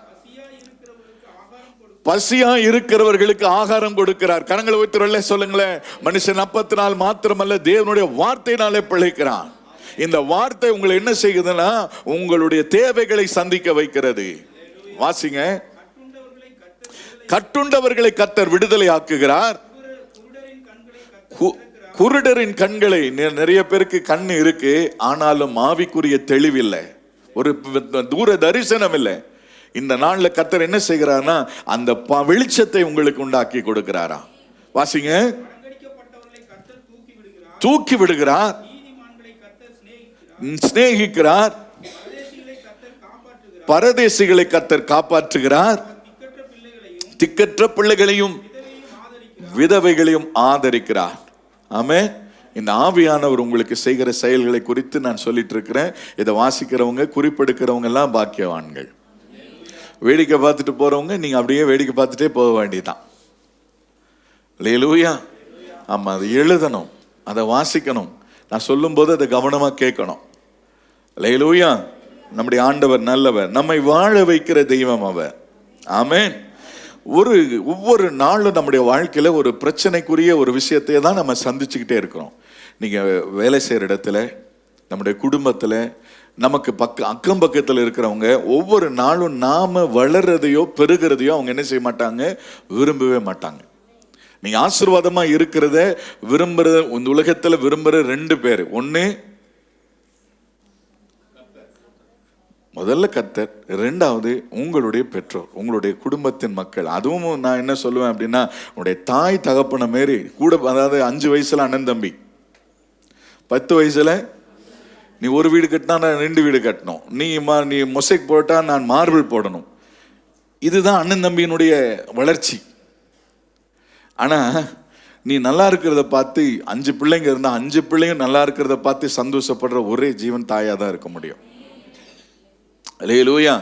பசியா இருக்கிறவர்களுக்கு ஆகாரம் கொடுக்கிறார். கரங்களை உயர்த்தி சொல்லுங்களேன். மனுஷன் அப்பத்தினால் மாத்திரமல்ல தேவனுடைய வார்த்தையினாலே பிழைக்கிறான். இந்த வார்த்தை உங்களை என்ன செய்யுதுன்னா, உங்களுடைய தேவைகளை சந்திக்க வைக்கிறது. வாசிங்க. கட்டுண்டவர்களை கர்த்தர் விடுதலை ஆக்குகிறார், குருடரின் கண்களை, நிறைய பேருக்கு கண் இருக்கு, ஆனாலும் ஆவிக்குரிய தெளிவில்லை, ஒரு தூர தரிசனம் இல்லை. இந்த நாள்ல கர்த்தர் என்ன செய்கிறார்னா அந்த வெளிச்சத்தை உங்களுக்கு உண்டாக்கி கொடுக்கிறாரா. வாசிங்க. தூக்கி விடுகிறார், சிநேகிக்கிறார், பரதேசிகளை கர்த்தர் காப்பாற்றுகிறார், திக்கற்ற பிள்ளைகளையும் விதவைகளையும் ஆதரிக்கிறார். ஆமென். இந்த ஆவியானவர் உங்களுக்கு செய்கிற செயல்களை குறித்து நான் சொல்லிட்டு இருக்கிறேன். இதை வாசிக்கிறவங்க, குறிப்பெடுக்கிறவங்க எல்லாம் பாக்கியவான்கள். வேடிக்கை பார்த்துட்டு போறவங்க நீங்க அப்படியே வேடிக்கை பார்த்துட்டே போக வேண்டியதான். அல்லேலூயா. ஆமா, அதை எழுதணும், அதை வாசிக்கணும், நான் சொல்லும் போது அதை கவனமா கேட்கணும். அல்லேலூயா. நம்முடைய ஆண்டவர் நல்லவர், நம்மை வாழ வைக்கிற தெய்வம் அவர். ஆமென். ஒவ்வொரு நாளும் நம்முடைய வாழ்க்கையில ஒரு பிரச்சனைக்குரிய ஒரு விஷயத்தை தான் நம்ம சந்திச்சுக்கிட்டே இருக்கிறோம். நீங்க வேலை செய்யற இடத்துல, நம்முடைய குடும்பத்துல, நமக்கு அக்கம் பக்கத்தில் இருக்கிறவங்க ஒவ்வொரு நாளும் நாம வளர்றதையோ பெருகிறதையோ அவங்க என்ன செய்ய மாட்டாங்க, விரும்பவே மாட்டாங்க. நீங்க ஆசீர்வாதமா இருக்கிறத விரும்புற, இந்த உலகத்துல விரும்புற 2 பேர். ஒண்ணு முதல்ல கர்த்தர், 2வது உங்களுடைய பெற்றோர், உங்களுடைய குடும்பத்தின் மக்கள். அதுவும் நான் என்ன சொல்லுவேன் அப்படின்னா, உங்களுடைய தாய் தகப்பன மாரி கூட, அதாவது 5 வயசுல அண்ணன் தம்பி, 10 வயசுல நீ ஒரு வீடு கட்டினா நான் 2 வீடு கட்டணும், நீ மொசைக் போட்டா நான் மார்பிள் போடணும். இதுதான் அண்ணன் தம்பியினுடைய வளர்ச்சி. ஆனா நீ நல்லா இருக்கிறத பார்த்து 5 பிள்ளைங்க இருந்தா 5 பிள்ளைங்க நல்லா இருக்கிறத பார்த்து சந்தோஷப்படுற ஒரே ஜீவன் தாயா தான் இருக்க முடியும். அல்லேலூயா.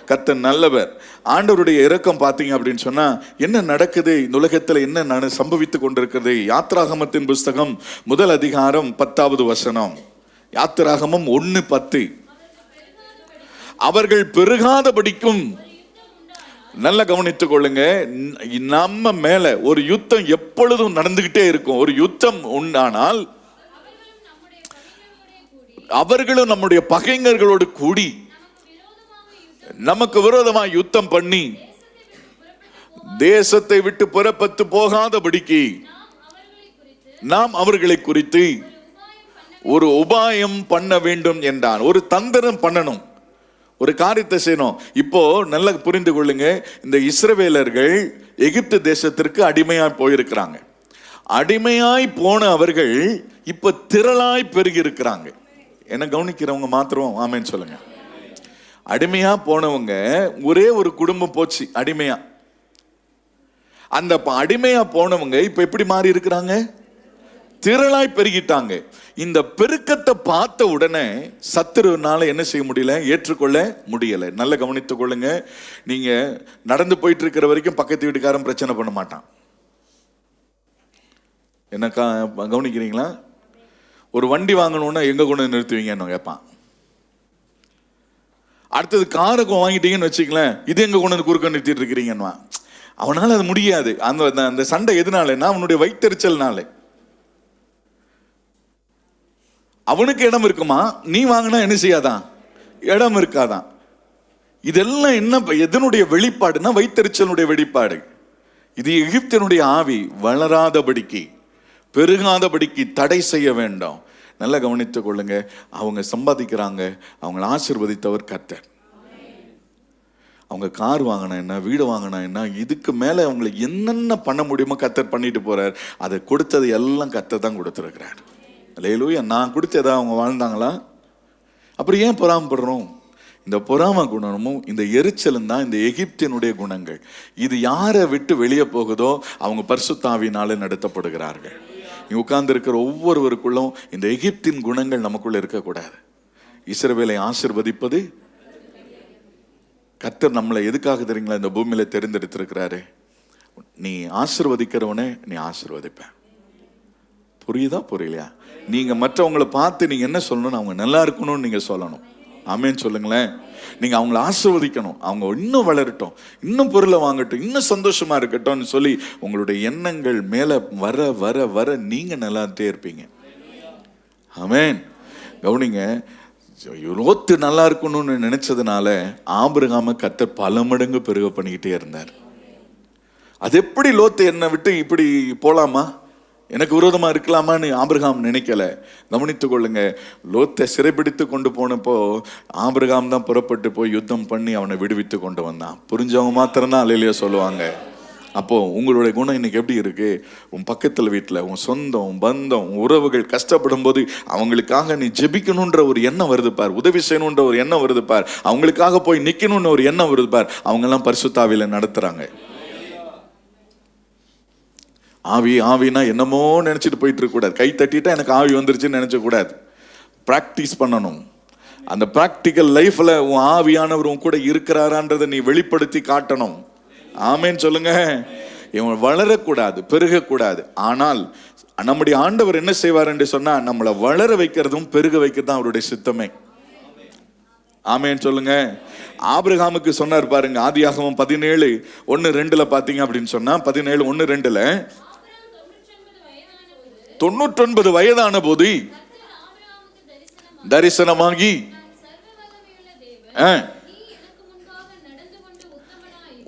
கர்த்தர் நல்லவர். ஆண்டவருடைய இரக்கம் பார்த்தீங்க அப்படின்னு சொன்னா என்ன நடக்குது இந்த உலகத்துல, என்ன சம்பவித்து கொண்டிருக்கிறது. யாத்திராகமத்தின் புஸ்தகம் 1 அதிகாரம் 10வது வசனம். யாத்திராகமம் 1:10. அவர்கள் பெருகாதபடிக்கும், நல்லா கவனித்துக் கொள்ளுங்க, நம்ம மேல ஒரு யுத்தம் எப்பொழுதும் நடந்துகிட்டே இருக்கும். ஒரு யுத்தம் உண்டானால் அவர்களும் நம்முடைய பகைஞர்களோடு கூடி நமக்கு விரோதமா யுத்தம் பண்ணி தேசத்தை விட்டு புறப்பட்டு போகாதபடிக்கு நாம் அவர்களை குறித்து ஒரு உபாயம் பண்ண வேண்டும் என்றான். ஒரு தந்திரம் பண்ணணும், ஒரு காரியத்தை செய்யணும். இப்போ நல்லா புரிந்து கொள்ளுங்க, இந்த இஸ்ரவேலர்கள் எகிப்து தேசத்திற்கு அடிமையாய் போயிருக்கிறாங்க. அடிமையாய் போன அவர்கள் இப்ப திரளாய் பெருகி இருக்கிறாங்க. என்ன கவனிக்கிறவங்க மாத்திரம் ஆமேன்னு சொல்லுங்க. அடிமையா போனவங்க ஒரே ஒரு குடும்பம் போச்சு அடிமையா. அந்த அடிமையா போனவங்க இப்ப எப்படி மாறி இருக்கிறாங்க, திரளாய் பெருகிட்டாங்க. இந்த பெருக்கத்தை பார்த்த உடனே சத்துருனால என்ன செய்ய முடியல, ஏற்றுக்கொள்ள முடியல. நல்ல கவனித்துக் கொள்ளுங்க. நீங்க நடந்து போயிட்டு இருக்கிற வரைக்கும் பக்கத்து வீட்டுக்காரன் பிரச்சனை பண்ண மாட்டான். என்ன கவனிக்கிறீங்களா? ஒரு வண்டி வாங்கணும்னா எங்க கொண்டு நிறுத்துவீங்கன்னு கேட்பான். அடுத்தது காருக்கு வாங்கிட்டீங்கன்னு வச்சுக்கலேன், இது எங்க கொண்டு குறுக்க நிறுத்திட்டு இருக்கிறீங்கன்னு. அவனால அது முடியாது. அந்த சண்டை எதுனாலன்னா அவனுடைய வயிற்றெரிச்சல்னால. அவனுக்கு இடம் இருக்குமா, நீ வாங்கினா என்ன செய்யாதான், இடம் இருக்காதான். இதெல்லாம் என்ன, எதனுடைய வெளிப்பாடுனா வயிற்றெரிச்சலுடைய வெளிப்பாடு. இது எகிப்தினுடைய ஆவி வளராதபடிக்கு, பெருகாதபடிக்கு தடை செய்ய வேண்டும். நல்லா கவனித்துக் கொள்ளுங்க. அவங்க சம்பாதிக்கிறாங்க, அவங்களை ஆசீர்வதித்தவர் கர்த்தர். அவங்க கார் வாங்கினா என்ன, வீடு வாங்கினா என்ன, இதுக்கு மேல அவங்களை என்னென்ன பண்ண முடியுமோ கர்த்தர் பண்ணிட்டு போறார். அதை கொடுத்தது எல்லாம் கர்த்தர் தான் கொடுத்துருக்கிறார். அல்லேலூயா. நான் கொடுத்ததா அவங்க வாழ்ந்தாங்களா? அப்புறம் ஏன் பொறாமப்படுறோம்? இந்த பொறாம குணமும் இந்த எரிச்சலும் தான் இந்த எகிப்தினுடைய குணங்கள். இது யாரை விட்டு வெளியே போகுதோ அவங்க பரிசுத்த ஆவியினாலே நடத்தப்படுகிறார்கள். உட்கார்ந்து இருக்கிற ஒவ்வொருவருக்குள்ளும் இந்த எகிப்தின் குணங்கள் நமக்குள்ள இருக்கக்கூடாது. இஸ்ரவேலை ஆசீர்வதிப்பது கர்த்தர் நம்மளை எதுக்காக தெரியுங்களா இந்த பூமியில தெரிந்தெடுத்திருக்கிறாரு? நீ ஆசீர்வதிக்கிறவனே நீ ஆசீர்வதிப்ப. புரியுதா புரியலையா? நீங்க மற்றவங்களை பார்த்து நீங்க என்ன சொல்லணும், அவங்க நல்லா இருக்கணும்னு நீங்க சொல்லணும். ஆமேன்னு சொல்லுங்களேன். நீங்க அவங்கள ஆசீர்வதிக்கணும், அவங்க இன்னும் வளரட்டும், இன்னும் பொருளை வாங்கட்டும், இன்னும் சந்தோஷமா இருக்கட்டும்னு சொல்லி உங்களுடைய எண்ணங்கள் மேல வர வர வர நீங்க நல்லாட்டே இருப்பீங்க. ஆமேன். கவனிங்க, லோத்து நல்லா இருக்கணும்னு நினைச்சதுனால ஆபிரகாம கர்த்தர் பல மடங்கு பெருக பண்ணிக்கிட்டே இருந்தார். அது எப்படி லோத்து என்னை விட்டு இப்படி போலாமா, எனக்கு விரோதமா இருக்கலாமான்னு ஆபிரகாம் நினைக்கல. கவனித்துக் கொள்ளுங்க, லோத்தை சிறைப்பிடித்து கொண்டு போனப்போ ஆபிரகாம் தான் புறப்பட்டு போய் யுத்தம் பண்ணி அவனை விடுவித்து கொண்டு வந்தான். புரிஞ்சவங்க மாத்திரம்தான் அல்லேலூயா சொல்லுவாங்க. அப்போ உங்களுடைய குணம் இன்னைக்கு எப்படி இருக்கு? உன் பக்கத்துல வீட்டுல உன் சொந்தம், உன் பந்தம், உன் உறவுகள் கஷ்டப்படும் போது அவங்களுக்காக நீ ஜெபிக்கணுன்ற ஒரு எண்ணம் வருது பார், உதவி செய்யணுன்ற ஒரு எண்ணம் வருது பார், அவங்களுக்காக போய் நிக்கணும்னு ஒரு எண்ணம் வருது பார். அவங்க எல்லாம் பரிசுத்த ஆவியில நடத்துறாங்க. ஆவினா என்னமோ நினைச்சிட்டு போயிட்டு இருக்க கூடாது. கை தட்டிட்டா எனக்கு ஆவி வந்துருச்சுன்னு நினைச்ச கூடாது. பிராக்டிஸ் பண்ணணும். அந்த பிராக்டிக்கல் லைஃப்ல உன் ஆவியானவர் உன் கூட இருக்கிறாரான்றதை நீ வெளிப்படுத்தி காட்டணும். ஆமேன்னு சொல்லுங்க. இவன் வளரக்கூடாது, பெருகக்கூடாது. ஆனால் நம்முடைய ஆண்டவர் என்ன செய்வார் என்று சொன்னா, நம்மளை வளர வைக்கிறதும் பெருக வைக்கிறதும் அவருடைய சித்தமே. ஆமேன்னு சொல்லுங்க. ஆபிரகாமுக்கு சொன்னார் பாருங்க, ஆதியாகமம் 17:1-2 பாத்தீங்க அப்படின்னு சொன்னா, 17:1-2 99 வயதான போது தரிசனமாகி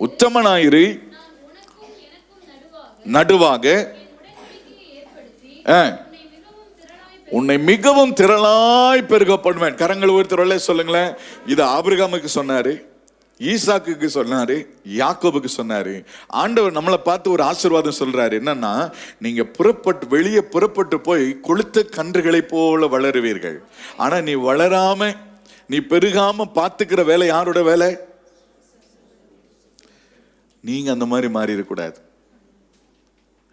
உத்தமனாயிரு, நடுவாக உன்னை மிகவும் திரளாய் பெருக பண்ணுவேன். கரங்கள் உயர்த்தி சொல்லுங்களேன். இது ஆபிரகாமுக்கு சொன்னாரு, ஈசாக்குக்கு சொன்னாரு, யாக்கோபுக்கு சொன்னாரு. ஆண்டவர் நம்மளை பார்த்து ஒரு ஆசீர்வாதம் சொல்றாரு. என்னன்னா, நீங்க வெளியே புறப்பட்டு போய் கொளுத்த கன்றுகளை போல வளருவீர்கள். ஆனா நீ வளராம, நீ பெருகாம பாத்துக்கிற வேலை யாரோட வேலை? நீங்க அந்த மாதிரி மாறிடக்கூடாது.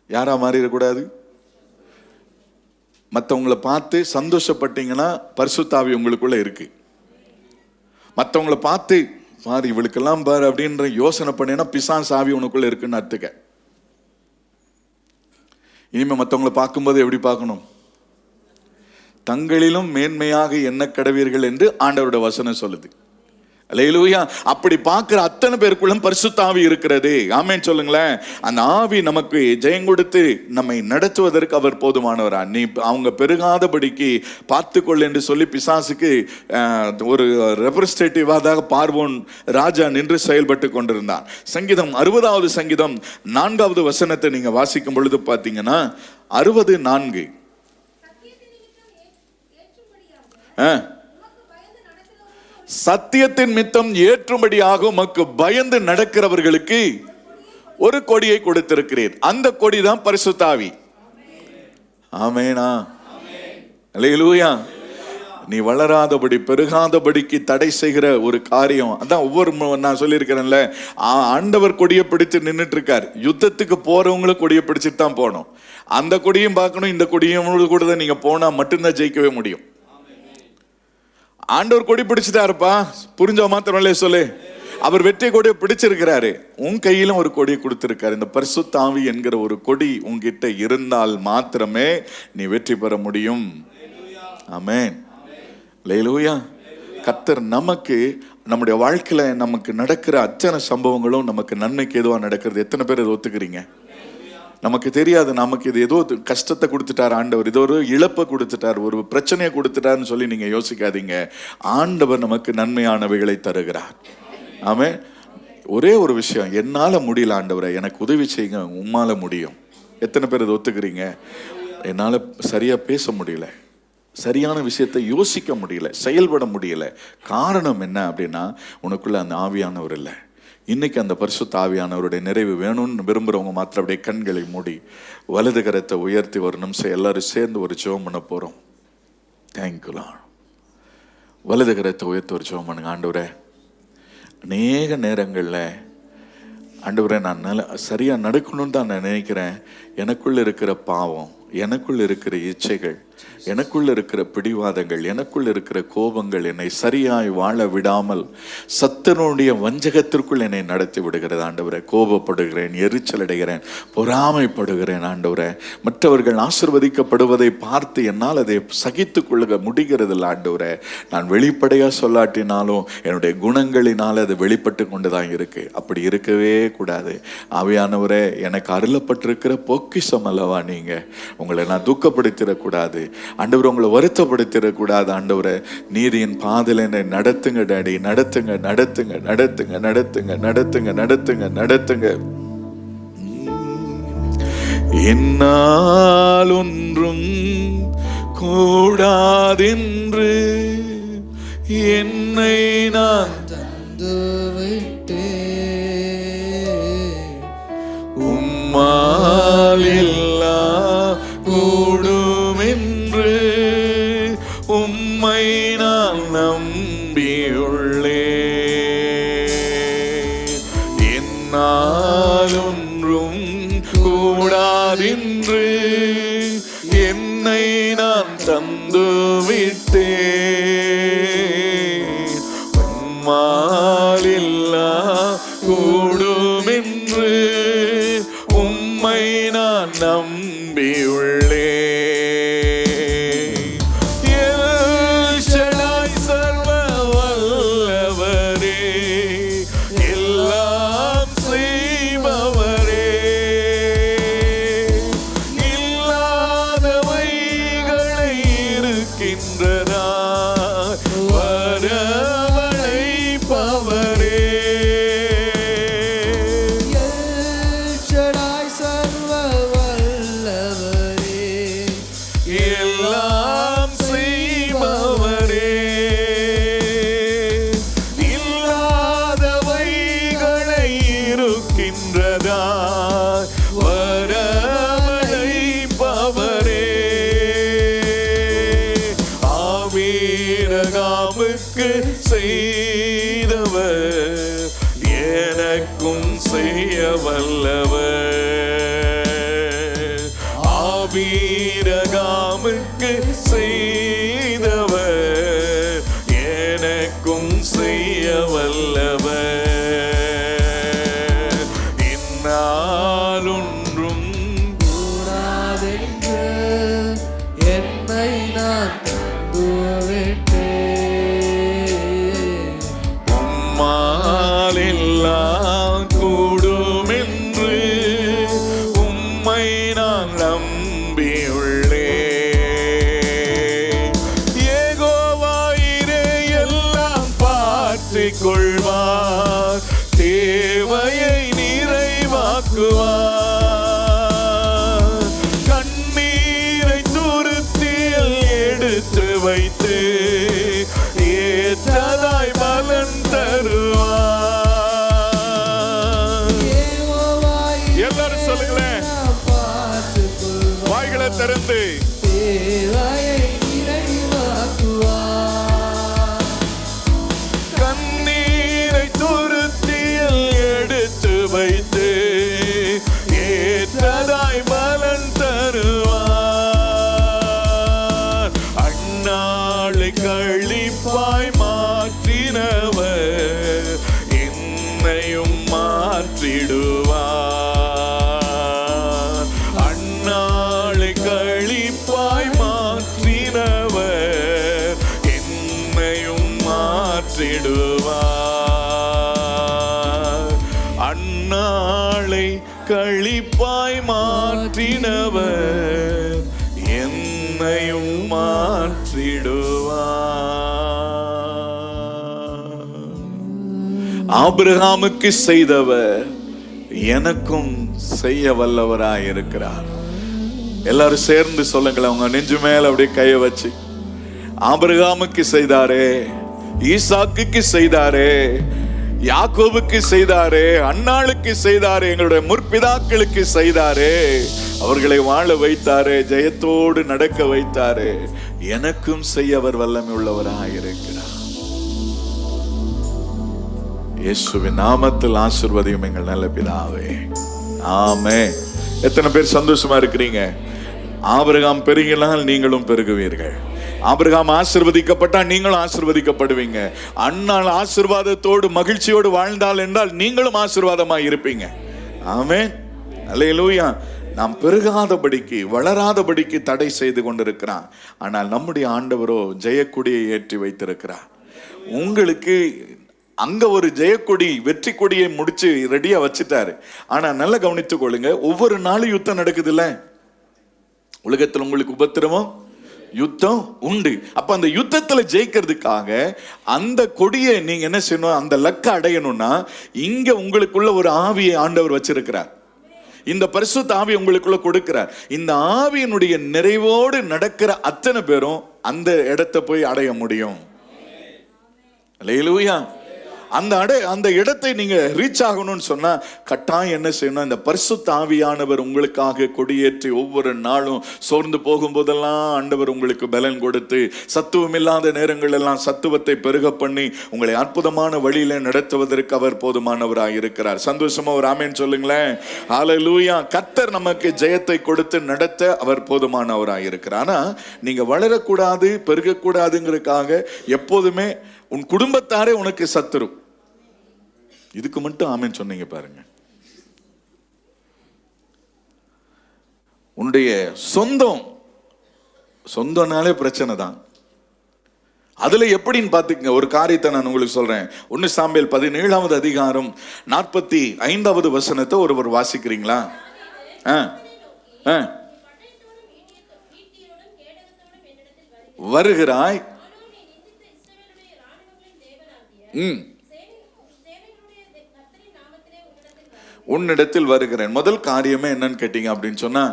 யாரா மாறிடக்கூடாது? மற்றவங்களை பார்த்து சந்தோஷப்பட்டீங்கன்னா பரிசுத்த ஆவி உங்களுக்குள்ள இருக்கு. மற்றவங்களை பார்த்து பாரு இவளுக்கெல்லாம் பாரு அப்படின்ற யோசனை பண்ணினா பிசாசு ஆவி உனக்குள்ள இருக்குன்னு அர்த்தக்க. இனிமே மற்றவங்களை பார்க்கும்போது எப்படி பார்க்கணும்? தங்களிலும் மேன்மையாக எண்ண கடவீர்கள் என்று ஆண்டவருடைய வசனம் சொல்லுது. அல்லேலூயா. அப்படி பார்க்கிற அத்தனை பேருக்குள்ள பரிசுத்த ஆவி இருக்கிறது. ஆமென் சொல்லுங்களேன். அந்த ஆவி நமக்கு ஜெயம் கொடுத்து நம்மை நடத்துவதற்கு அவர் போதுமானவரா. நீ அவங்க பெருகாதபடிக்கு பார்த்துக்கொள் என்று சொல்லி பிசாசுக்கு ஒரு ரெப்ரஸன்டேட்டிவாக பார்வோன் ராஜா நின்று செயல்பட்டு கொண்டிருந்தார். சங்கீதம் 60வது சங்கீதம் 4வது வசனத்தை நீங்க வாசிக்கும் பொழுது பார்த்தீங்கன்னா 60:4 சத்தியத்தின் மித்தம் ஏற்றும்படியாக உமக்கு பயந்து நடக்கிறவர்களுக்கு ஒரு கொடியை கொடுத்திருக்கிறீர். அந்த கொடி தான் பரிசுத்த ஆவி. ஆமெனா? அல்லேலூயா. நீ வளராதபடி பெருகாதபடிக்கு தடை செய்கிற ஒரு காரியம் அதான். ஒவ்வொரு நான் சொல்லியிருக்கிறேன்ல, ஆண்டவர் கொடியை பிடிச்சு நின்றுட்டு இருக்கார். யுத்தத்துக்கு போறவங்களும் கொடியை பிடிச்சிட்டு தான் போகணும். அந்த கொடியும் பார்க்கணும், இந்த கொடியும் கூட தான் நீங்க போனா மட்டும்தான் ஜெயிக்கவே முடியும். ஆண்டவர் கொடி பிடிச்சிட்டாருப்பா, புரிஞ்ச மாத்திரம் சொல்லு. அவர் வெற்றி கொடியை பிடிச்சிருக்கிறாரு. உன் கையிலும் ஒரு கொடியை கொடுத்திருக்காரு. இந்த பரிசுத்த ஆவி என்கிற ஒரு கொடி உன்கிட்ட இருந்தால் மாத்திரமே நீ வெற்றி பெற முடியும். ஆமென். அல்லேலூயா. கர்த்தர் நமக்கு நம்முடைய வாழ்க்கையில நமக்கு நடக்கிற அத்தனை சம்பவங்களும் நமக்கு நன்மைக்கு எதுவா நடக்கிறது. எத்தனை பேர் இதை ஒத்துக்கிறீங்க? நமக்கு தெரியாது, நமக்கு இது ஏதோ கஷ்டத்தை கொடுத்துட்டார் ஆண்டவர், ஏதோ ஒரு இழப்பை கொடுத்துட்டார், ஒரு பிரச்சனையை கொடுத்துட்டாருன்னு சொல்லி நீங்க யோசிக்காதீங்க. ஆண்டவர் நமக்கு நன்மையானவைகளை தருகிறார். ஆமென். ஒரே ஒரு விஷயம், என்னால முடியல ஆண்டவரை, எனக்கு உதவி செய்யுங்க. உம்மால முடியும். எத்தனை பேர் இதை ஒத்துக்கிறீங்க? என்னால சரியா பேச முடியல, சரியான விஷயத்தை யோசிக்க முடியல, செயல்பட முடியல. காரணம் என்ன அப்படின்னா, உனக்குள்ள அந்த ஆவியானவர் இல்லை. இன்னைக்கு அந்த பரிசுத்த ஆவியானவருடைய நிறைவு வேணும்னு விரும்புறவங்க மாத்திரம் அப்படியே கண்களை மூடி வலது கரத்தை உயர்த்தி ஒரு நிமிஷம் எல்லாரும் சேர்ந்து ஒரு ஜெபம் பண்ண போறோம். Thank you Lord. வலது கரத்தை உயர்த்தி ஒரு ஜெபம் பண்ணுங்க. ஆண்டவரே, அநேக நேரங்களில் ஆண்டவரே நான் சரியா நடக்கணும்னு தான் நான் நினைக்கிறேன். எனக்குள்ள இருக்கிற பாவம், எனக்குள்ள இருக்கிற இச்சைகள், எனக்குள்ள இருக்கிற பிடிவாதங்கள், எனக்குள்ள இருக்கிற கோபங்கள் என்னை சரியாய் வாழ விடாமல் சத்தனுடைய வஞ்சகத்திற்குள் என்னை நடத்தி விடுகிறது. ஆண்டவரே, கோபப்படுகிறேன், எரிச்சல் அடைகிறேன், பொறாமைப்படுகிறேன். ஆண்டவரே, மற்றவர்கள் ஆசீர்வதிக்கப்படுவதை பார்த்து என்னால் அதை சகித்து கொள்ள முடிகிறது இல்லை. ஆண்டவரே, நான் வெளிப்படையாக சொல்லாட்டினாலும் என்னுடைய குணங்களினால் அது வெளிப்பட்டு கொண்டுதான் இருக்கு. அப்படி இருக்கவே கூடாது. ஆவியானவரே, எனக்கு அருளப்பட்டிருக்கிற பொக்கிஷம் அல்லவா நீங்க. உங்களை நான் துக்கப்படுத்திடக்கூடாது ஆண்டவர், உங்களை வருத்தப்படுத்திடக்கூடாது. ஆண்டவரே, நீதியின் பாதையில் என்னை நடத்துங்க டாடி, நடத்துங்க நடத்துங்க நடத்துங்க நடத்துங்க நடத்துங்க நடத்துங்க நடத்துங்க. என்னால் ஒன்றும் கூடாதென்று என்னை நான் தந்துவிட்டே, உம்மால் எல்லாம் கூடும் என்று உம்மை நான் நம்பியுள்ளே. என்னால் ஒன்றும் கூடாதென்று என்னை நான் தந்துவிட்டே, உம்மால் எல்லாம் கூடும் என்று உம்மை நான் நம்பியுள்ளே. எல் ஷடாய் சர்வ வல்லவரே, எல்லாம் செய்பவரே, இல்லாதவைகளை இருக்கின்றதா வரவழைப்பவரே. எல் ஷடாய் சர்வ வல்லவரே, எல்லாம் செய்பவரே, இல்லாதவைகளை இருக்கின்றதா வரவழைப்பவரே. ஆபிரகாமுக்கு செய்தவர் எனக்கும் செய்ய வல்லவர். ஆபிரகாமுக்கு செய்தவர் எனக்கும் செய்ய வல்லவர். என்னால் ஒன்றும் கூடாதென்று என்னை நான் தந்துவிட்டே, உம்மால் எல்லாம் கூடும் என்று உம்மை நான் நம்பியுள்ளே. யெகோவாயிரே எல்லாம் பார்த்துக் கொள்வார், தேவையை நிறைவாக்குவார். கண்ணீரை துருத்தியில் எடுத்து வைத்து ஏற்றதாய் பலன் தருவார். எல்லாரும் சொல்லுங்களேன், பார்த்துக் கொள்வார், வாய்களை திறந்து. தேவையை நிறைவாக்குவார். கண்ணீரை துருத்தியில் எடுத்து வைத்து ஏற்றதாய் பலன் தருவார். அந்நாளை கழிப்பாய் மாற்றினவர் என்னையும் மாற்றிடுவார். அந்நாளை கழிப்பாய் மாற்றினவர் என்னையும் மாற்றிடுவார். அந்நாளை கழிப்பாய் மாற்றினவர் என்னையும் மாற்றிடுவார். ஆபிரகாமுக்கு செய்தவர் எனக்கும் செய்ய வல்லவராய் இருக்கிறார். எல்லாரும் சேர்ந்து சொல்லுங்களேன், உங்க நெஞ்சு மேல அப்படியே கைய வச்சு. ஆபிரகாமுக்கு செய்தாரே, ஈசாக்குக்கு செய்தாரே, யாக்கோபுக்கு செய்தாரே, அன்னாளுக்கு செய்தாரே, எங்களுடைய முற்பிதாக்களுக்கு செய்தாரே, அவர்களை வாழ வைத்தாரே, ஜெயத்தோடு நடக்க வைத்தாரே, எனக்கும் செய்ய அவர் வல்லமை உள்ளவராய் இருக்கிறார். இயேசுவின் நாமத்தில் ஆசீர்வதியும் எங்கள் நல்ல பிதாவே, ஆமென். எத்தனை பேர் சந்தோஷமா இருக்கிறீங்க? ஆபிரகாம் பெருகினால் நீங்களும் பெருகுவீர்கள். ஆபிரகாம் ஆசீர்வதிக்கப்பட்டால் நீங்களும் ஆசீர்வதிக்கப்படுவீங்க. அன்னாள் ஆசீர்வாதத்தோடு மகிழ்ச்சியோடு வாழ்ந்தால் என்றால் நீங்களும் ஆசீர்வாதமாய் இருப்பீங்க. ஆமென், அல்லேலூயா. நாம் பெருகாதபடிக்கு வளராதபடிக்கு தடை செய்து கொண்டிருக்கிறான். ஆனால் நம்முடைய ஆண்டவரோ ஜெயக்கொடியை ஏற்றி வைத்திருக்கிறார். உங்களுக்கு அங்க ஒரு ஜெயக்கொடி, வெற்றி கொடியை முடிச்சு ரெடியா வச்சுட்டாரு. ஆனா நல்லா கவனித்துக் கொள்ளுங்க, ஒவ்வொரு நாளும் யுத்தம் நடக்குது இல்ல உலகத்தில். உங்களுக்கு உபத்திரமும் யுத்தம் உண்டு. அப்ப அந்த யுத்தத்துல ஜெயிக்கிறதுக்காக அந்த கொடியை நீங்க என்ன செய்யணும்? அந்த லக்க அடையணும்னா இங்க உங்களுக்குள்ள ஒரு ஆவியை ஆண்டவர் வச்சிருக்கிறார். இந்த பரிசுத்த ஆவி உங்களுக்குள்ள கொடுக்கிறார். இந்த ஆவியினுடைய நிறைவோடு நடக்கிற அத்தனை பேரும் அந்த இடத்தை போய் அடைய முடியும். அல்லேலூயா. அந்த இடத்தை நீங்க ரீச் ஆகணும்னு சொன்னா கட்டாயம் என்ன செய்யணும்? இந்த பரிசுத்த ஆவியானவர் உங்களுக்காக கொடியேற்றி ஒவ்வொரு நாளும் சோர்ந்து போகும்போதெல்லாம் ஆண்டவர் உங்களுக்கு பலன் கொடுத்து சத்துவம் இல்லாத நேரங்கள் எல்லாம் சத்துவத்தை பெருக பண்ணி உங்களை அற்புதமான வழியில நடத்துவதற்கு அவர் போதுமானவராக இருக்கிறார். சந்தோஷமா ஒரு ஆமென் சொல்லுங்களேன். ஹல்லேலூயா. கர்த்தர் நமக்கு ஜெயத்தை கொடுத்து நடத்த அவர் போதுமானவராக இருக்கிறார். ஆனா நீங்க வளரக்கூடாது, பெருகக்கூடாதுங்கிறதுக்காக எப்போதுமே உன் குடும்பத்தாரே உனக்கு சத்துரு. இதுக்கு மட்டும் ஆமென் சொன்னீங்க பாருங்க. உன்னுடைய சொந்தம்னாலே பிரச்சனை தான். அதுல எப்படின்னு பாத்துக்கங்க. ஒரு காரியத்தை நான் உங்களுக்கு சொல்றேன். 1 சாமுவேல் 17வது அதிகாரம் 45வது வசனத்தை ஒருவர் வாசிக்கிறீங்களா? வருகிறாய், உன்னிடத்தில் வருகிறேன். முதல் காரியமே என்னன்னு கேட்டீங்க அப்படின்னு சொன்னா,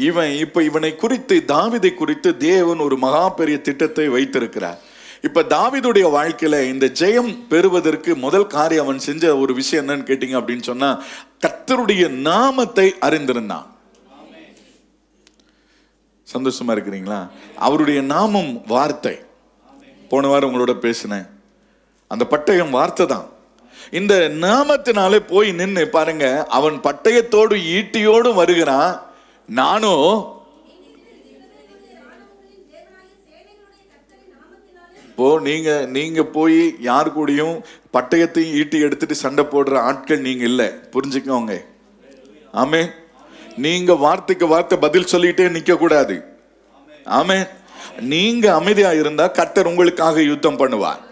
இவனை குறித்து, தாவீதை குறித்து தேவன் ஒரு மகா பெரிய திட்டத்தை வைத்திருக்கிறார். இப்ப தாவீதுடைய வாழ்க்கையில இந்த ஜெயம் பெறுவதற்கு முதல் காரியம் அவன் செஞ்ச ஒரு விஷயம் என்னன்னு கேட்டீங்க அப்படின்னு சொன்னா, கர்த்தருடைய நாமத்தை அறிந்திருந்தான். சந்தோஷமா இருக்கிறீங்களா? அவருடைய நாமம் வார்த்தை. போன வாரம் உங்களோட பேசினேன். அந்த பட்டயம் வார்த்தை தான். இந்த நாமத்தினாலே போய் நின்று பாருங்க, அவன் பட்டயத்தோடு ஈட்டியோடு வருகிறான். நானும் இப்போ நீங்க போய் யாரு கூடயும் பட்டயத்தையும் ஈட்டி எடுத்துட்டு சண்டை போடுற ஆட்கள் நீங்க இல்ல, புரிஞ்சுக்கோங்க. ஆமென். நீங்க வார்த்தைக்கு வார்த்தை பதில் சொல்லிட்டே நிக்க கூடாது. ஆமென். நீங்க அமைதியா இருந்தா கர்த்தர் உங்களுக்காக யுத்தம் பண்ணுவார்.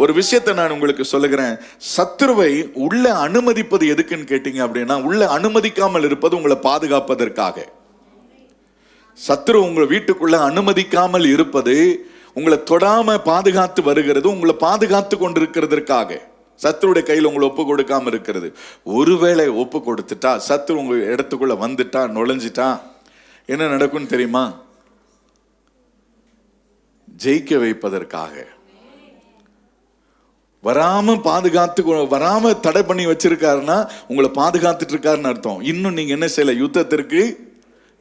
ஒரு விஷயத்தை நான் உங்களுக்கு சொல்லுகிறேன். சத்துருவை உள்ள அனுமதிப்பது எதுக்குன்னு கேட்டீங்க அப்படின்னா, உள்ள அனுமதிக்காமல் இருப்பது உங்களை பாதுகாப்பதற்காக. சத்துரு உங்களை வீட்டுக்குள்ள அனுமதிக்காமல் இருப்பது, உங்களை தொடாம பாதுகாத்து வருகிறது, உங்களை பாதுகாத்து கொண்டிருக்கிறதற்காக. சத்துருடைய கையில் உங்களை ஒப்பு கொடுக்காம இருக்கிறது. ஒருவேளை ஒப்பு கொடுத்துட்டா, சத்துரு உங்க இடத்துக்குள்ள வந்துட்டா, நுழைஞ்சிட்டா, என்ன நடக்கும்னு தெரியுமா? ஜெயிக்க வைப்பதற்காக வராம தடை பண்ணி வச்சிருக்காருன்னா உங்களை பாதுகாத்துட்டு இருக்காருன்னு அர்த்தம். இன்னும் நீங்க என்ன செய்யல, யுத்தத்திற்கு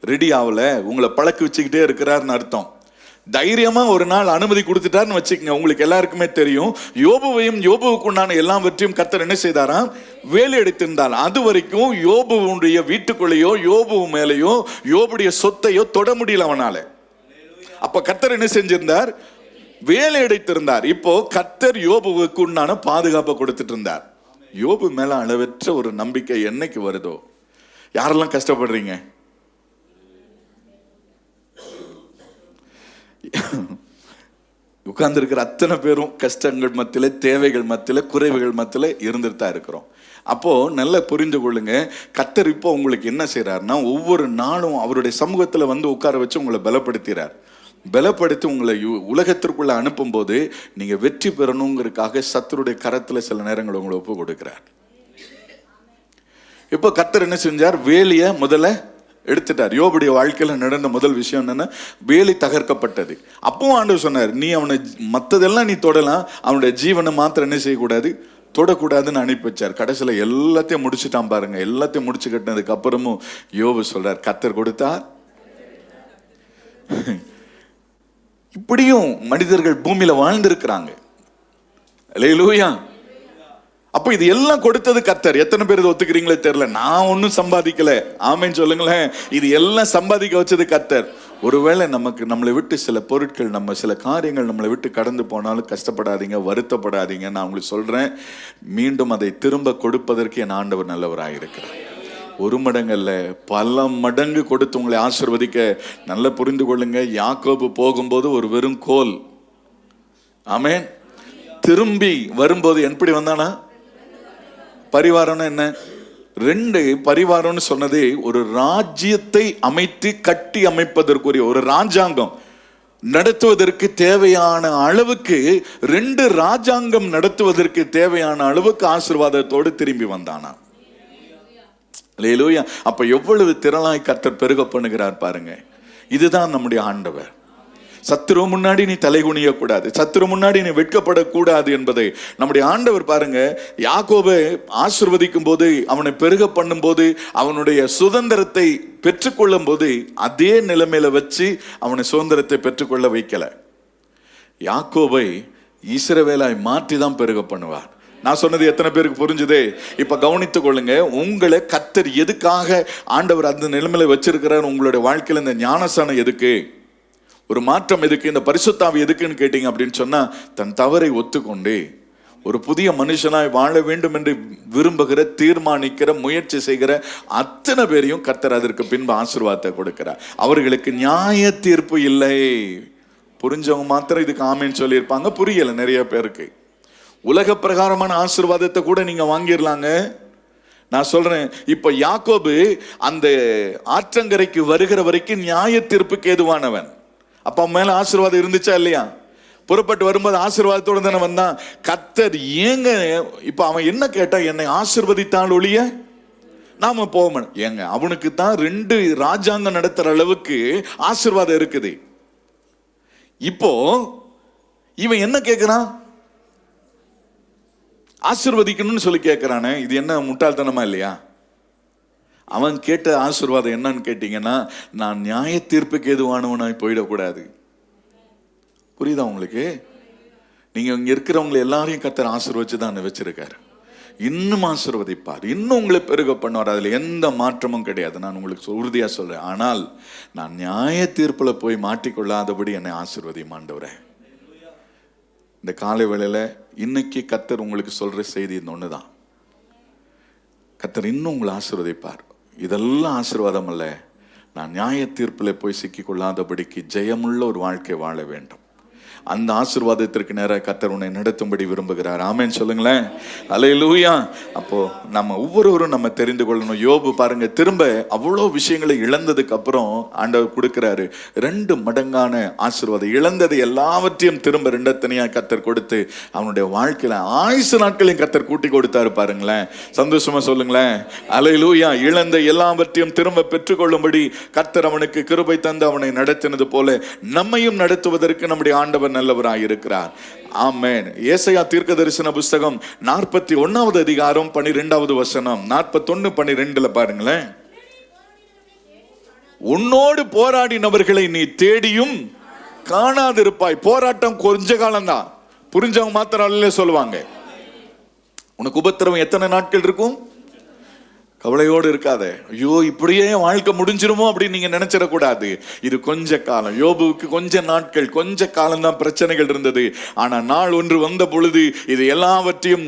ரெடி ஆகல, உங்களை பழக்க வச்சுக்கிட்டே இருக்கிறாருன்னு அர்த்தம். தைரியமா ஒரு நாள் அனுமதி கொடுத்துட்டாருன்னு வச்சுக்கோங்க. உங்களுக்கு எல்லாருக்குமே தெரியும், யோபுவுக்கு உண்டான எல்லாவற்றையும் கர்த்தர் என்ன செய்தாராம்? வேலை எடுத்திருந்தார். அது வரைக்கும் யோபுவுடைய வீட்டுக்குள்ளேயோ யோபு மேலேயோ யோபுடைய சொத்தையோ தொட முடியல அவனால. அப்ப கர்த்தர் என்ன செஞ்சிருந்தார்? வேலை அடைத்திருந்தார். இப்போ கர்த்தர் யோபுவுக்கு உண்டான பாதுகாப்பை கொடுத்துட்டு இருந்தார். யோபு மேல அளவற்ற ஒரு நம்பிக்கை என்னைக்கு வருதோ, யாரெல்லாம் கஷ்டப்படுறீங்க? உட்கார்ந்து இருக்கிற அத்தனை பேரும் கஷ்டங்கள் மத்தியில, தேவைகள் மத்தியில, குறைவுகள் மத்தியில இருந்துட்டு தான் இருக்கிறோம். அப்போ நல்லா புரிந்து கொள்ளுங்க, கர்த்தர் இப்போ உங்களுக்கு என்ன செய்யறாருன்னா, ஒவ்வொரு நாளும் அவருடைய சமூகத்துல வந்து உட்கார வச்சு உங்களை பலப்படுத்துறார். பலப்படுத்தி உங்களை உலகத்திற்குள்ள அனுப்பும் போது நீங்க வெற்றி பெறணுங்கிறதுக்காக சத்துருடைய கரத்துல சில நேரங்கள் உங்களை ஒப்பு கொடுக்கிறார். இப்போ கர்த்தர் என்ன செஞ்சார்? வேலிய முதல்ல எடுத்துட்டார். யோபுடைய வாழ்க்கையில நடந்த முதல் விஷயம் என்னன்னா, வேலி தகர்க்கப்பட்டது. அப்பவும் ஆண்டவர் சொன்னார், நீ அவனை மற்றதெல்லாம் நீ தொடலாம், அவனுடைய ஜீவனை மாத்திரம் என்ன செய்யக்கூடாது, தொடக்கூடாதுன்னு அனுப்பி வச்சார். கடைசியில எல்லாத்தையும் முடிச்சுட்டான் பாருங்க. எல்லாத்தையும் முடிச்சு கட்டினதுக்கு அப்புறமும் யோபு சொல்றார், கர்த்தர் கொடுத்தார். இப்படியும் மனிதர்கள் பூமியில வாழ்ந்திருக்கிறாங்க. அல்லேலூயா. அப்ப இது எல்லாம் கொடுத்தது கர்த்தர். எத்தனை பேர் ஒத்துக்கிறீங்களே தெரியல. நான் ஒன்னும் சம்பாதிக்கல. ஆமென் சொல்லுங்களேன். இது எல்லாம் சம்பாதிக்க வச்சது கர்த்தர். ஒருவேளை நம்மளை விட்டு சில பொருட்கள், சில காரியங்கள் நம்மளை விட்டு கடந்து போனாலும் கஷ்டப்படாதீங்க, வருத்தப்படாதீங்க. நான் உங்களுக்கு சொல்றேன், மீண்டும் அதை திரும்ப கொடுப்பதற்கு என் ஆண்டவர் நல்லவராக இருக்கிறார். ஒரு மடங்கல்ல, பல மடங்கு கொடுத்து உங்களை ஆசீர்வதிக்க. நல்லா புரிந்து கொள்ளுங்க. யாக்கோபு போகும்போது ஒரு வெறும் கோல். ஆமென். திரும்பி வரும்போது எப்படி வந்தானா? பரிவாரம்னா என்ன? 2 பரிவாரம்னு சொன்னது ஒரு ராஜ்யத்தை அமைத்து கட்டி அமைப்பதற்குரிய ஒரு ராஜாங்கம் நடத்துவதற்கு தேவையான அளவுக்கு, 2 ராஜாங்கம் நடத்துவதற்கு தேவையான அளவுக்கு ஆசீர்வாதத்தோடு திரும்பி வந்தானா. அல்லேலூயா. அப்ப எவ்வளவு திரளாய் கர்த்தர் பெருக பண்ணுகிறார் பாருங்க. இதுதான் நம்முடைய ஆண்டவர். சத்துரு முன்னாடி நீ தலைகுனிய கூடாது, சத்துரு முன்னாடி நீ வெட்கப்படக்கூடாது என்பதை நம்முடைய ஆண்டவர் பாருங்க. யாக்கோபை ஆசீர்வதிக்கும் போது, அவனை பெருக பண்ணும் போது, அவனுடைய சுதந்திரத்தை பெற்றுக்கொள்ளும் போது அதே நிலைமையில வச்சு அவனை சுதந்திரத்தை பெற்றுக்கொள்ள வைக்கல. யாக்கோபை இஸ்ரவேலாய் மாற்றி தான் பெருக பண்ணுவார். நான் சொன்னது எத்தனை பேருக்கு புரிஞ்சுதே? இப்ப கவனித்துக் கொள்ளுங்க. உங்களை கர்த்தர் எதுக்காக ஆண்டவர் அந்த நிலைமையில வச்சிருக்கிறார்? உங்களுடைய வாழ்க்கையில இந்த ஞானஸ்நானம் எதுக்கு, ஒரு மாற்றம் எதுக்கு, இந்த பரிசுத்தாவி எதுக்குன்னு கேட்டீங்க அப்படின்னு சொன்னா, தன் தவறை ஒத்துக்கொண்டு ஒரு புதிய மனுஷனாய் வாழ வேண்டும் என்று விரும்புகிற, தீர்மானிக்கிற, முயற்சி செய்கிற அத்தனை பேரையும் கர்த்தர் அதற்கு பின்பு ஆசீர்வாதத்தை கொடுக்கிறார். அவர்களுக்கு நியாய தீர்ப்பு இல்லை. புரிஞ்சவங்க மாத்திரம் இதுக்கு ஆமேன்னு சொல்லியிருப்பாங்க, புரியல நிறைய பேருக்கு. உலக பிரகாரமான ஆசீர்வாதத்தை கூட நீங்க வாங்கிடலாங்க. நான் சொல்றேன், இப்ப யாக்கோபு அந்த ஆற்றங்கரைக்கு வருகிற வரைக்கும் நியாய தீர்ப்புக்கு ஏதுவானவன். அப்ப மேல ஆசீர்வாதம் இருந்துச்சா இல்லையா? புறப்பட்டு வரும்போது ஆசீர்வாதத்தோட தானே வந்தான். கர்த்தர் ஏங்க இப்ப அவன் என்ன கேட்டா, என்னை ஆசீர்வதித்தால் ஒழிய நாம போவோம். ஏங்க அவனுக்கு தான் 2 ராஜாங்கம் நடத்துற அளவுக்கு ஆசீர்வாதம் இருக்குது. இப்போ இவன் என்ன கேட்கிறான்? ஆசீர்வதிக்கணும்னு சொல்லி கேட்கிறானே, இது என்ன முட்டாள்தனமா இல்லையா? அவன் கேட்ட ஆசீர்வாதம் என்னன்னு கேட்டீங்கன்னா, நான் நியாய தீர்ப்புக்கு எதுவானவனாய் போயிடக்கூடாது. புரியுதா உங்களுக்கு? நீங்க இங்க இருக்கிறவங்களை எல்லாரையும் கர்த்தர் ஆசீர்வதிச்சு தான் வச்சிருக்காரு. இன்னும் ஆசீர்வதிப்பார், இன்னும் உங்களை பெருக பண்ணுவார். அதுல எந்த மாற்றமும் கிடையாது. நான் உங்களுக்கு உறுதியா சொல்றேன். ஆனால் நான் நியாய தீர்ப்புல போய் மாட்டிக்கொள்ளாதபடி என்னை ஆசீர்வதியும் ஆண்டவரே. இந்த காலை வேளையில இன்னைக்கு கர்த்தர் உங்களுக்கு சொல்ற செய்தி இந்த ஒண்ணுதான். கர்த்தர் இன்னும் உங்களை ஆசீர்வதிப்பார். இதெல்லாம் ஆசீர்வாதம் அல்ல, நான் நியாய தீர்ப்புல போய் சிக்கிக்கொள்ளாதபடிக்கு ஜெயமுள்ள ஒரு வாழ்க்கை வாழ வேண்டும். அந்த ஆசீர்வாதத்திற்கு நேராக கர்த்தர் உன்னை நடத்தும்படி விரும்புகிறார். ஆமென் சொல்லுங்களேன். அல்லேலூயா. அப்போ நம்ம ஒவ்வொருவரும் நம்ம தெரிந்து கொள்ளணும். யோபு பாருங்க, திரும்ப அவ்வளோ விஷயங்களை இழந்ததுக்கு அப்புறம் ஆண்டவர் கொடுக்கிறாரு 2 மடங்கான ஆசீர்வாதம். இழந்தது எல்லாவற்றையும் திரும்ப 2 தனியா கர்த்தர் கொடுத்து அவனுடைய வாழ்க்கையில ஆயுசு நாட்களையும் கர்த்தர் கூட்டி கொடுத்தாரு பாருங்களேன். சந்தோஷமா சொல்லுங்களேன். அல்லேலூயா. இழந்த எல்லாவற்றையும் திரும்ப பெற்றுக்கொள்ளும்படி கர்த்தர் அவனுக்கு கிருபை தந்து அவனை நடத்தினது போல நம்மையும் நடத்துவதற்கு நம்முடைய ஆண்டவர் நல்லவராய் இருக்கிறார். ஆமென். ஏசாயா தீர்க்கதரிசன புஸ்தகம் 41வது அதிகாரம் 12வது வசனம், 41:12 பாருங்களேன். உன்னோடு போராடினவர்களை நீ தேடியும் காணாதிருப்பாய். போராட்டம் கொஞ்ச காலம்தான். புரிஞ்சவங்க மாத்திரம் சொல்லுவாங்க. உனக்கு உபத்திரவம் எத்தனை நாட்கள் இருக்கும்? கவலையோடு இருக்காத. ஐயோ இப்படியே வாழ்க்கை முடிஞ்சிருமோ அப்படின்னு நீங்க நினைச்சிடக்கூடாது. இது கொஞ்ச காலம். யோபுவுக்கு கொஞ்ச நாட்கள், கொஞ்ச காலம் தான் பிரச்சனைகள் இருந்தது. ஆனா நாள் ஒன்று வந்த பொழுது இது எல்லாவற்றையும்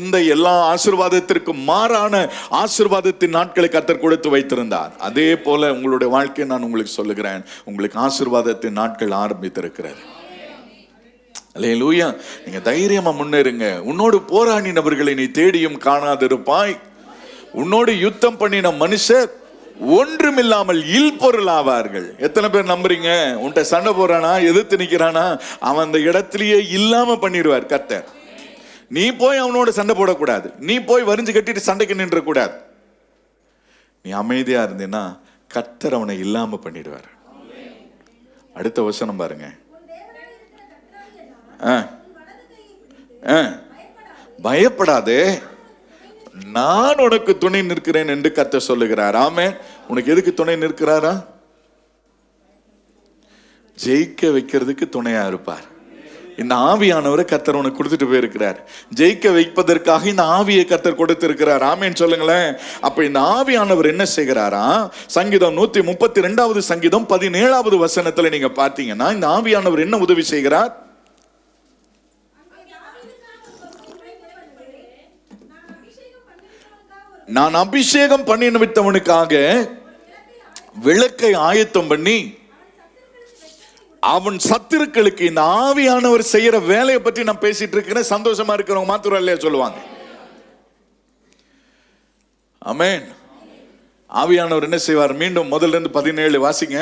இந்த எல்லா ஆசீர்வாதத்திற்கும் மாறான ஆசீர்வாதத்தின் நாட்களை கர்த்தர் கொடுத்து வைத்திருந்தார். அதே போல உங்களுடைய வாழ்க்கையை நான் உங்களுக்கு சொல்லுகிறேன், உங்களுக்கு ஆசீர்வாதத்தின் நாட்கள் ஆரம்பித்திருக்கிறது. அல்லேலூயா. நீங்க தைரியமா முன்னேறுங்க. உன்னோடு போராடினவர்களை நீ தேடியும் காணாதிருப்பாய். உன்னோடு யுத்தம் பண்ணின மனுஷர் ஒன்றுமில்லாமல் இல்பொருள் ஆவார்கள். எத்தனை பேர் நம்புறீங்க? உன்கிட்ட சண்டை போறானா, எதிர்த்து நிக்கிறானா, அவன் அந்த இடத்திலேயே இல்லாம பண்ணிடுவார் கர்த்தர். நீ போய் அவனோட சண்டை போடக்கூடாது. நீ போய் வரிஞ்சு கட்டிட்டு சண்டைக்கு நின்ற கூடாது. நீ அமைதியா இருந்தீன்னா கர்த்தர் அவனை இல்லாம பண்ணிடுவார். அடுத்த வசனம் பாருங்க. பயப்படாதே, நான் உனக்கு துணை நிற்கிறேன் என்று கர்த்தர் சொல்லுகிறார். ஆமென். உனக்கு எதுக்கு துணை நிற்கிறாரா? ஜெயிக்க வைக்கிறதுக்கு துணையா இருப்பார். இந்த ஆவியானவரை கர்த்தர் உனக்கு கொடுத்துட்டு போயிருக்கிறார். ஜெயிக்க வைப்பதற்காக இந்த ஆவியை கர்த்தர் கொடுத்திருக்கிறார். ஆமென் சொல்லுங்களேன். அப்ப இந்த ஆவியானவர் என்ன செய்கிறாரா? சங்கீதம் 132வது சங்கீதம் 17வது வசனத்துல நீங்க பார்த்தீங்கன்னா இந்த ஆவியானவர் என்ன உதவி செய்கிறார்? நான் அபிஷேகம் பண்ணி நிமித்தவனுக்காக விளக்கை ஆயத்தம் பண்ணி அவன் சத்துருக்களுக்கு. இந்த ஆவியானவர் செய்யற வேலையை பற்றி நான் பேசிட்டு இருக்கிறேன். சந்தோஷமா இருக்கிறவங்க மாத்திரம் இல்லையா சொல்லுவாங்க. ஆமென். ஆவியானவர் என்ன செய்வார்? மீண்டும் முதல்ல இருந்து 17 வாசிங்க.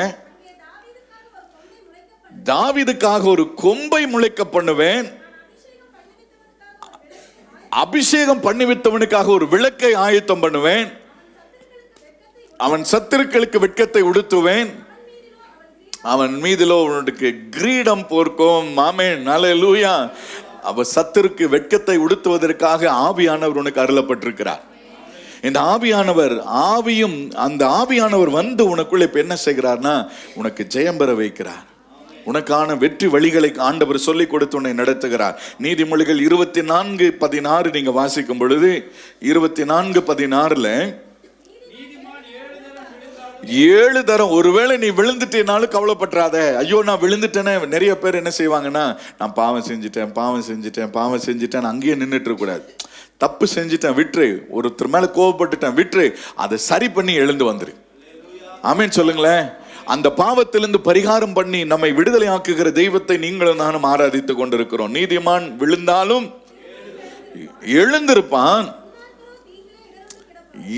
தாவீதுக்காக ஒரு கொம்பை முளைக்க பண்ணுவேன், அபிஷேகம் பண்ணிவித்தவனுக்காக ஒரு விளக்கை ஆயத்தம் பண்ணுவேன், அவன் சத்துருக்களுக்கு வெட்கத்தை உடுத்துவேன், அவன் மீதிலோ உனக்கு கிரீடம் போர்க்கும். ஆமென், அல்லேலூயா. அவ சத்துருக்கு வெட்கத்தை உடுத்துவதற்காக ஆவியானவர் உனக்கு அருளப்பட்டிருக்கிறார். இந்த ஆவியானவர் அந்த ஆவியானவர் வந்து உனக்குள்ள இப்ப என்ன செய்கிறார்னா உனக்கு ஜெயம் பெற வைக்கிறார். உனக்கான வெற்றி வழிகளை ஆண்டவர் சொல்லிக் கொடுத்து உன்னை நடத்துகிறார். நீதிமொழிகள் 24:16 நீங்க வாசிக்கும் பொழுது 24:16 7 தரம் ஒருவேளை நீ விழுந்துட்டேனாலும் கவலைப்பட்டுறாத. ஐயோ நான் விழுந்துட்டேனே. நிறைய பேர் என்ன செய்வாங்கன்னா, நான் பாவம் செஞ்சுட்டேன் அங்கேயே நின்றுட்டு இருக்க கூடாது. தப்பு செஞ்சுட்டேன் விட்டுரு, ஒருத்தர் மேல கோபப்பட்டுட்டேன் விட்டுரு, அதை சரி பண்ணி எழுந்து வந்துரு. ஆமென் சொல்லுங்களேன். அந்த பாவத்திலிருந்து பரிகாரம் பண்ணி நம்மை விடுதலை ஆக்குகிற தெய்வத்தை நீங்களும் நானும் ஆராதித்துக் கொண்டிருக்கிறோம். நீதிமான் விழுந்தாலும் எழுந்திருப்பான்,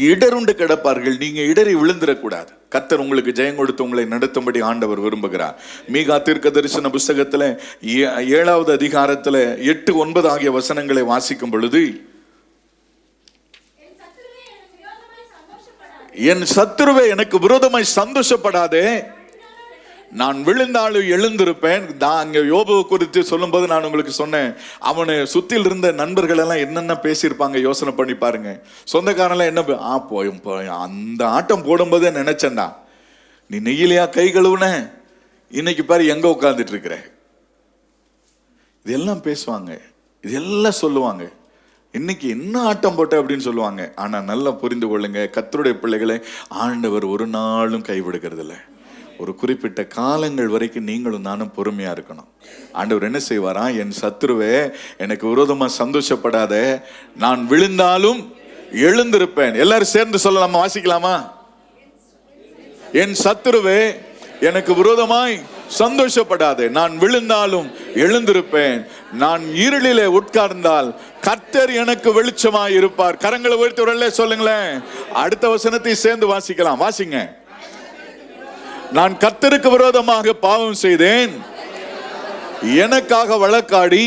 இடருண்டு கிடப்பார்கள். நீங்க இடறி விழுந்துடக்கூடாது. கர்த்தர் உங்களுக்கு ஜெயம் கொடுத்து உங்களை நடத்தும்படி ஆண்டவர் விரும்புகிறார். மீகா தீர்க்கதரிசன புஸ்தகத்துல 7வது அதிகாரத்துல 8-9 ஆகிய வசனங்களை வாசிக்கும் பொழுது, என் சத்துருவே எனக்கு விரோதமாய் சந்தோஷப்படாதே, நான் விழுந்தாலும் எழுந்திருப்பேன். அங்க யோபு குறித்து சொல்லும் போது நான் உங்களுக்கு சொன்னேன், அவனை சுத்தியில் இருந்த நண்பர்கள் எல்லாம் என்னென்ன பேசியிருப்பாங்க யோசனை பண்ணி பாருங்க. சொந்தக்காரெல்லாம் என்ன போய் அந்த ஆட்டம் போடும்போதே நினைச்சேன்டா, நீ நெய்யிலையா கை கழுவுன, இன்னைக்கு பாரு எங்க உட்கார்ந்துட்டு இருக்கிற. இதெல்லாம் பேசுவாங்க, இதெல்லாம் சொல்லுவாங்க. இன்னைக்கு என்ன ஆட்டம் போட்ட அப்படின்னு சொல்லுவாங்க. ஆனா நல்லா புரிந்து கொள்ளுங்க, கர்த்தருடைய பிள்ளைகளை ஆண்டவர் ஒரு நாளும் கைவிடுகிறது இல்லை. ஒரு குறிப்பிட்ட காலங்கள் வரைக்கும் நீங்களும் நானும் பொறுமையா இருக்கணும். ஆண்டவர் என்ன செய்வாரா, என் சத்துருவே எனக்கு விரோதமா சந்தோஷப்படாத, நான் விழுந்தாலும் எழுந்திருப்பேன். எல்லாரும் சேர்ந்து சொல்லலாமா, வாசிக்கலாமா? என் சத்துருவே எனக்கு விரோதமாய் சந்தோஷப்படாதே, நான் விழுந்தாலும் எழுந்திருப்பேன். நான் இருளிலே உட்கார்ந்தால் கர்த்தர் எனக்கு வெளிச்சமாய் இருப்பார். கரங்களை உயர்த்தி சொல்லுங்களேன். அடுத்த வசனத்தை சேர்ந்து வாசிக்கலாம், வாசிங்க. நான் கர்த்தருக்கு விரோதமாக பாவம் செய்தேன், எனக்காக வழக்காடி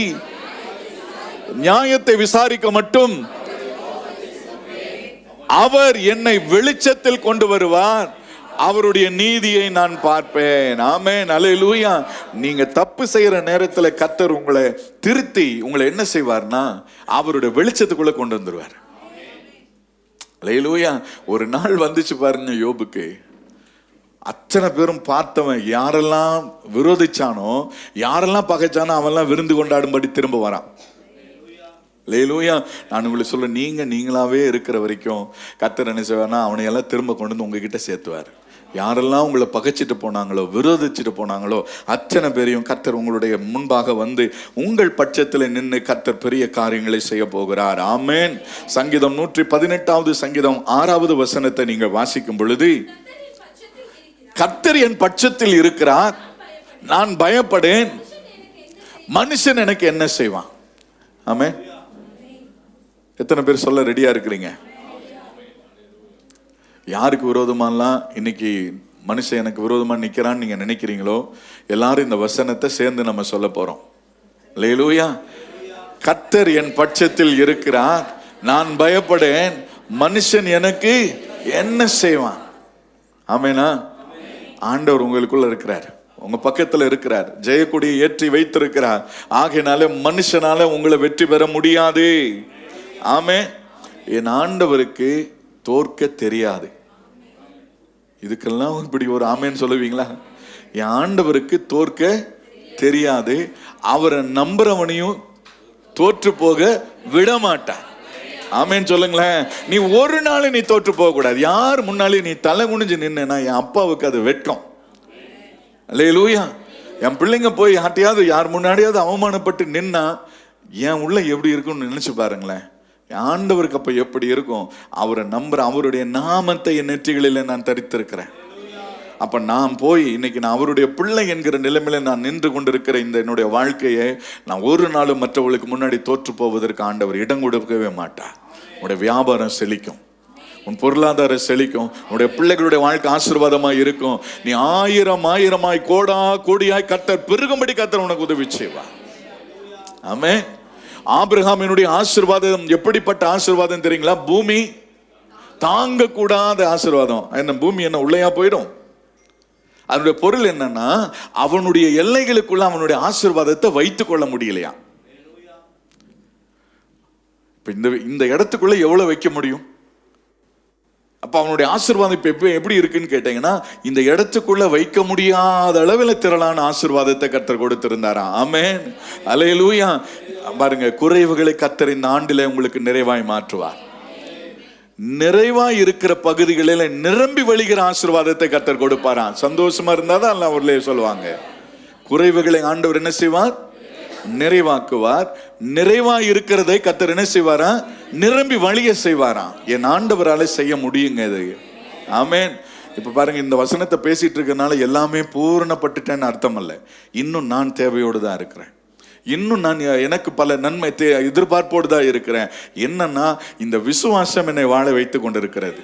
நியாயத்தை விசாரிக்க மட்டும் அவர் என்னை வெளிச்சத்தில் கொண்டு வருவார், அவருடைய நீதியை நான் பார்ப்பேன். ஆமென், அல்லேலூயா. நீங்க தப்பு செய்யற நேரத்துல கர்த்தர் உங்களை திருத்தி உங்களை என்ன செய்வார்னா அவருடைய வெளிச்சத்துக்குள்ள கொண்டு வந்துருவார். அல்லேலூயா. ஒரு நாள் வந்துச்சு பாருங்க யோபுக்கு. அத்தனை பேரும் பார்த்தவன், யாரெல்லாம் விரோதிச்சானோ யாரெல்லாம் பகைச்சானோ அவெல்லாம் விருந்து கொண்டாடும்படி திரும்ப வரான். அல்லேலூயா. நான் உங்களுக்கு சொல்ல, நீங்களாவே இருக்கிற வரைக்கும் கர்த்தர் என்ன செய்வார்னா அவனையெல்லாம் திரும்ப கொண்டு வந்து உங்ககிட்ட சேர்த்துவார். யாரெல்லாம் உங்களை பகைச்சிட்டு போனாங்களோ விரோதிச்சுட்டு போனாங்களோ அத்தனை பேரையும் கர்த்தர் உங்களுடைய முன்பாக வந்து உங்கள் பட்சத்தில் நின்று கர்த்தர் பெரிய காரியங்களை செய்ய போகிறார். ஆமென். சங்கீதம் 118வது சங்கீதம் 6வது வசனத்தை நீங்கள் வாசிக்கும் பொழுது, கர்த்தர் என் பட்சத்தில் இருக்கிறார், நான் பயப்படேன், மனுஷன் எனக்கு என்ன செய்வான். ஆமென். எத்தனை பேர் சொல்ல ரெடியா இருக்கிறீங்க? யாருக்கு விரோதமாலாம் இன்னைக்கு மனுஷன் எனக்கு விரோதமா நிக்கிறான்னு நீங்க நினைக்கிறீங்களோ எல்லாரும் இந்த வசனத்தை சேர்ந்து நம்ம சொல்ல போறோம். அல்லேலூயா. கர்த்தர் என் பட்சத்தில் இருக்கிறார், நான் பயப்படேன், மனுஷன் எனக்கு என்ன செய்வான். ஆமெனா. ஆண்டவர் உங்களுக்குள்ள இருக்கிறார், உங்க பக்கத்துல இருக்கிறார், ஜெயக்கொடியை ஏற்றி வைத்திருக்கிறார். ஆகையினால மனுஷனால உங்களை வெற்றி பெற முடியாது. ஆமே. என் ஆண்டவருக்கு தோற்க தெரியாது. இதுக்கெல்லாம் இப்படி ஒரு ஆமேன்னு சொல்லுவீங்களா? என் ஆண்டவருக்கு தோற்க தெரியாது, அவரை நம்புறவனையும் தோற்று போக விட மாட்டார். ஆமேன்னு சொல்லுங்களேன். நீ ஒரு நாள் நீ தோற்று போக கூடாது. யார் முன்னாலே நீ தலை குனிஞ்சு நின்னா என் அப்பாவுக்கு அது வெட்கம். அல்லேலூயா. என் பிள்ளைங்க போய் யார்ட்டையாவது யார் முன்னாடியாவது அவமானப்பட்டு நின்னா என் உள்ள எப்படி இருக்கும்னு நினைச்சு பாருங்களேன். ஆண்டவருக்கு அப்ப எப்படி இருக்கும்? அவரை நம்புற, அவருடைய நாமத்தை என் நெற்றிகளில் நான் தரித்திருக்கிறேன். அப்ப நான் போய் இன்னைக்கு நான் அவருடைய பிள்ளை என்கிற நிலைமையில நான் நின்று கொண்டிருக்கிற இந்த என்னுடைய வாழ்க்கையை நான் ஒரு நாளும் மற்றவர்களுக்கு முன்னாடி தோற்று போவதற்கு ஆண்டவர் இடம் கொடுக்கவே மாட்டார். உன்னுடைய வியாபாரம் செழிக்கும், உன் பொருளாதாரம் செழிக்கும், உன்னுடைய பிள்ளைகளுடைய வாழ்க்கை ஆசீர்வாதமா இருக்கும். நீ ஆயிரமாய் கோடியாய் கர்த்தர் பெருகும்படி கர்த்தர் உனக்கு உதவி செய்வார். ஆமென். ஆபிரகாமினுடைய ஆசீர்வாதம் எப்படிப்பட்ட ஆசீர்வாதம் தெரியுங்களா? பூமி தாங்க கூடாத ஆசீர்வாதம். என்ன பூமி என்ன உள்ளேயா போயிடும்? அதனுடைய பொருள் என்னன்னா, அவனுடைய எல்லைகளுக்குள்ள அவனுடைய ஆசீர்வாதத்தை வைத்துக் கொள்ள முடியலையா? இந்த இடத்துக்குள்ள எவ்வளவு வைக்க முடியும்? அப்ப அவனுடைய ஆசீர்வாதம் இப்ப எப்படி இருக்குன்னு கேட்டீங்கன்னா, இந்த இடத்துக்குள்ள வைக்க முடியாத அளவில் திரளான ஆசீர்வாதத்தை கர்த்தர் கொடுத்திருந்தாரா? ஆமென், அல்லேலூயா. பாருங்க, குறைவுகளை கர்த்தர் இந்த ஆண்டில உங்களுக்கு நிறைவாய் மாற்றுவார். நிறைவாய் இருக்கிற பகுதிகளில் நிரம்பி வழிகிற ஆசீர்வாதத்தை கர்த்தர் கொடுப்பாராம். சந்தோஷமா இருந்தாதான் அல்ல அவர்களே சொல்லுவாங்க. குறைவுகளை ஆண்டவர் என்ன செய்வார்? நிறைவாக்குவார். நிறைவாய் இருக்கிறதை கர்த்தர் என்ன செய்வாரா? நிரம்பி வழிய செய்வாராம். என் ஆண்டவரால செய்ய முடியுங்க இது. ஆமென். இப்ப பாருங்க, இந்த வசனத்தை பேசிட்டு இருக்கனால எல்லாமே பூரணப்பட்டுட்டேன்னு அர்த்தம் அல்ல. இன்னும் நான் தேவையோடு தான் இருக்கிறேன். இன்னும் நான் எனக்கு பல நன்மை எதிர்பார்ப்போடு தான் இருக்கிறேன். என்னன்னா, இந்த விசுவாசம் என்னை வாழ வைத்து கொண்டிருக்கிறது.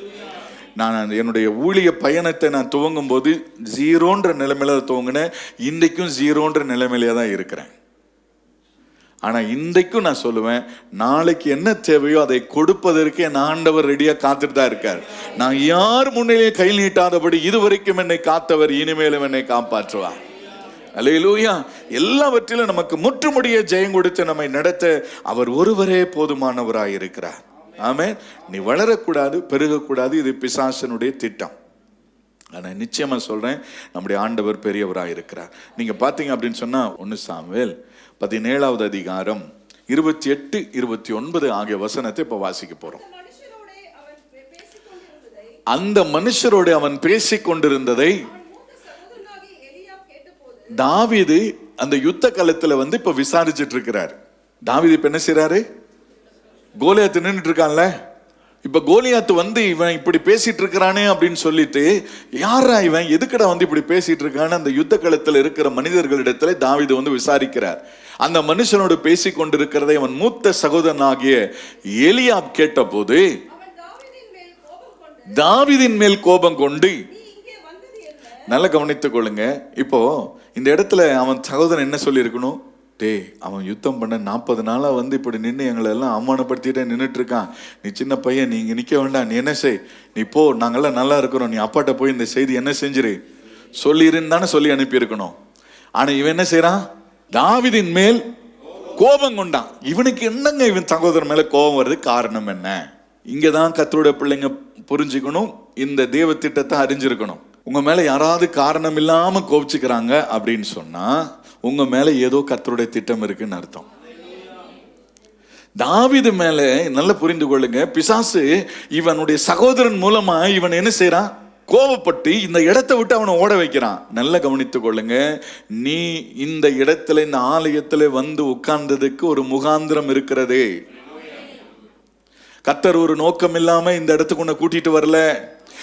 நான் என்னுடைய ஊழிய பயணத்தை நான் துவங்கும் போது 0ன்ற நிலைமையில துவங்கினேன். இன்றைக்கும் 0ன்ற நிலைமையிலே தான் இருக்கிறேன். ஆனா இன்றைக்கும் நான் சொல்லுவேன், நாளைக்கு என்ன தேவையோ அதை கொடுப்பதற்கு என் ஆண்டவர் ரெடியா காத்துட்டு தான் இருக்கார். நான் யார் முன்னிலே கை நீட்டாதபடி இதுவரைக்கும் என்னை காத்தவர் இனிமேலும் என்னை காப்பாற்றுவார். அல்லேலூயா. எல்லாவற்றிலும் நமக்கு முற்றுமுடிய ஜெயம் கொடுத்து நம்மை நடத்த அவர் ஒருவரே போதுமானவராய் இருக்கிறார். ஆமென். நீ வளரக்கூடாது, பெருகக்கூடாது, இது பிசாசனுடைய திட்டம். ஆனா நிச்சயமா சொல்றேன், நம்முடைய ஆண்டவர் பெரியவராய் இருக்கிறார். நீங்க பாத்தீங்க அப்படின்னு சொன்னா 1 சாமுவேல் 17வது அதிகாரம் 28, 29 ஆகிய வசனத்தை இப்ப வாசிக்க போறோம். அந்த மனுஷரோடு அவன் பேசிக் கொண்டிருந்ததை தாவீது அந்த யுத்த காலத்துல இப்ப விசாரிச்சுட்டு இருக்கிறார். தாவீது இப்ப என்ன செய்யறாரு? கோலியாத்து நின்றுட்டு இருக்கான்ல, இப்ப கோலியாத்து இவன் இப்படி பேசிட்டு இருக்கிறானே அப்படின்னு சொல்லிட்டு, யாரா இவன், எதுக்கடா இப்படி பேசிட்டு இருக்கான்னு அந்த யுத்த களத்துல இருக்கிற மனிதர்களிடத்துல தாவீது விசாரிக்கிறார். அந்த மனுஷனோடு பேசிக் கொண்டிருக்கிறதை அவன் மூத்த சகோதரனாகிய எலியாப் கேட்ட போது தாவீதின் மேல் கோபம் கொண்டு, நல்லா கவனித்துக் கொள்ளுங்க. இப்போ இந்த இடத்துல அவன் சகோதரன் என்ன சொல்லி இருக்கணும்? அவன் யுத்தம் பண்ண 40 நாளா இப்படி நின்று எங்களை எல்லாம் அவமானப்படுத்திட்டே நின்றுட்டு இருக்கான். நீ சின்ன பையன், நீ இங்க நிக்க வேண்டாம், நீ என்ன செய், நீ போ, நாங்கெல்லாம் நல்லா இருக்கிறோம், நீ அப்பாட்ட போய் இந்த செய்தி என்ன செஞ்சிரு சொல்லிருந்தானே சொல்லி அனுப்பி இருக்கணும். ஆனா இவன் என்ன செய்யறான்? தாவீதின் மேல் கோபம் கொண்டான். இவனுக்கு என்னங்க இவன் சகோதரன் மேல கோபம் வருது? காரணம் என்ன? இங்கதான் கர்த்தருடைய பிள்ளைங்க புரிஞ்சுக்கணும், இந்த தேவ திட்டத்தை அறிஞ்சிருக்கணும். உங்க மேல யாராவது காரணம் இல்லாம கோபிச்சுக்கிறாங்க அப்படின்னு சொன்னா உங்க மேல ஏதோ கர்த்தருடைய திட்டம் இருக்குன்னு அர்த்தம். தாவீது மேல நல்லா புரிந்து கொள்ளுங்க, பிசாசு இவனுடைய சகோதரன் மூலமா இவன் என்ன செய்யறான்? கோபப்பட்டு இந்த இடத்தை விட்டு அவனை ஓட வைக்கிறான். நல்லா கவனித்துக் கொள்ளுங்க, நீ இந்த இடத்துல, இந்த ஆலயத்துல உட்கார்ந்ததுக்கு ஒரு முகாந்திரம் இருக்கிறது. கர்த்தர் ஒரு நோக்கம் இல்லாம இந்த இடத்துக்கு உன்னை கூட்டிட்டு வரல.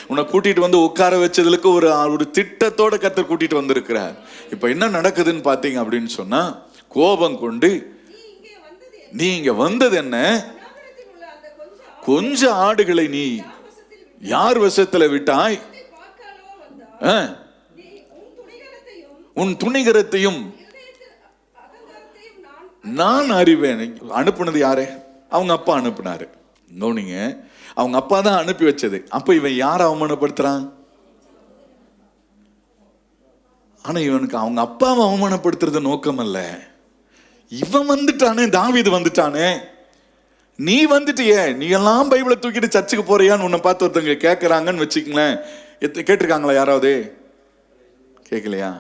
உன்னை கூட்டிட்டு உட்கார வச்சதுக்கு ஒரு திட்டத்தோட கர்த்தர் கூட்டிட்டு வந்திருக்கிறார். இப்ப என்ன நடக்குதுன்னு பாத்தீங்க அப்படின்னு சொன்னா, கோபம் கொண்டு நீ இங்க வந்தது என்ன? கொஞ்ச ஆடுகளை நீ யார் வசத்துல விட்டாய்? உன் துணிகரத்தையும் நான் அறிவேன். அனுப்புனது யாரு? அவங்க அப்பா அனுப்புனாரு. கவனிங்க, அவங்க அப்பா தான் அனுப்பி வச்சது. அப்ப இவன் யார அவமானப்படுத்துறான்? ஆனா இவனுக்கு அவங்க அப்பாவை அவமானப்படுத்துறது நோக்கம் அல்ல. இவன் வந்துட்டானே, தாவீது வந்துட்டானே, நீ வந்துட்டியே, நீ எல்லாம் பைபிளை தூக்கிட்டு சர்ச்சுக்கு போறியான்னு உன்னை பார்த்து ஒருத்தவங்க கேட்கறாங்கன்னு வச்சுக்கங்களேன். கேட்டிருக்காங்களா? யாராவது கேட்கலையா?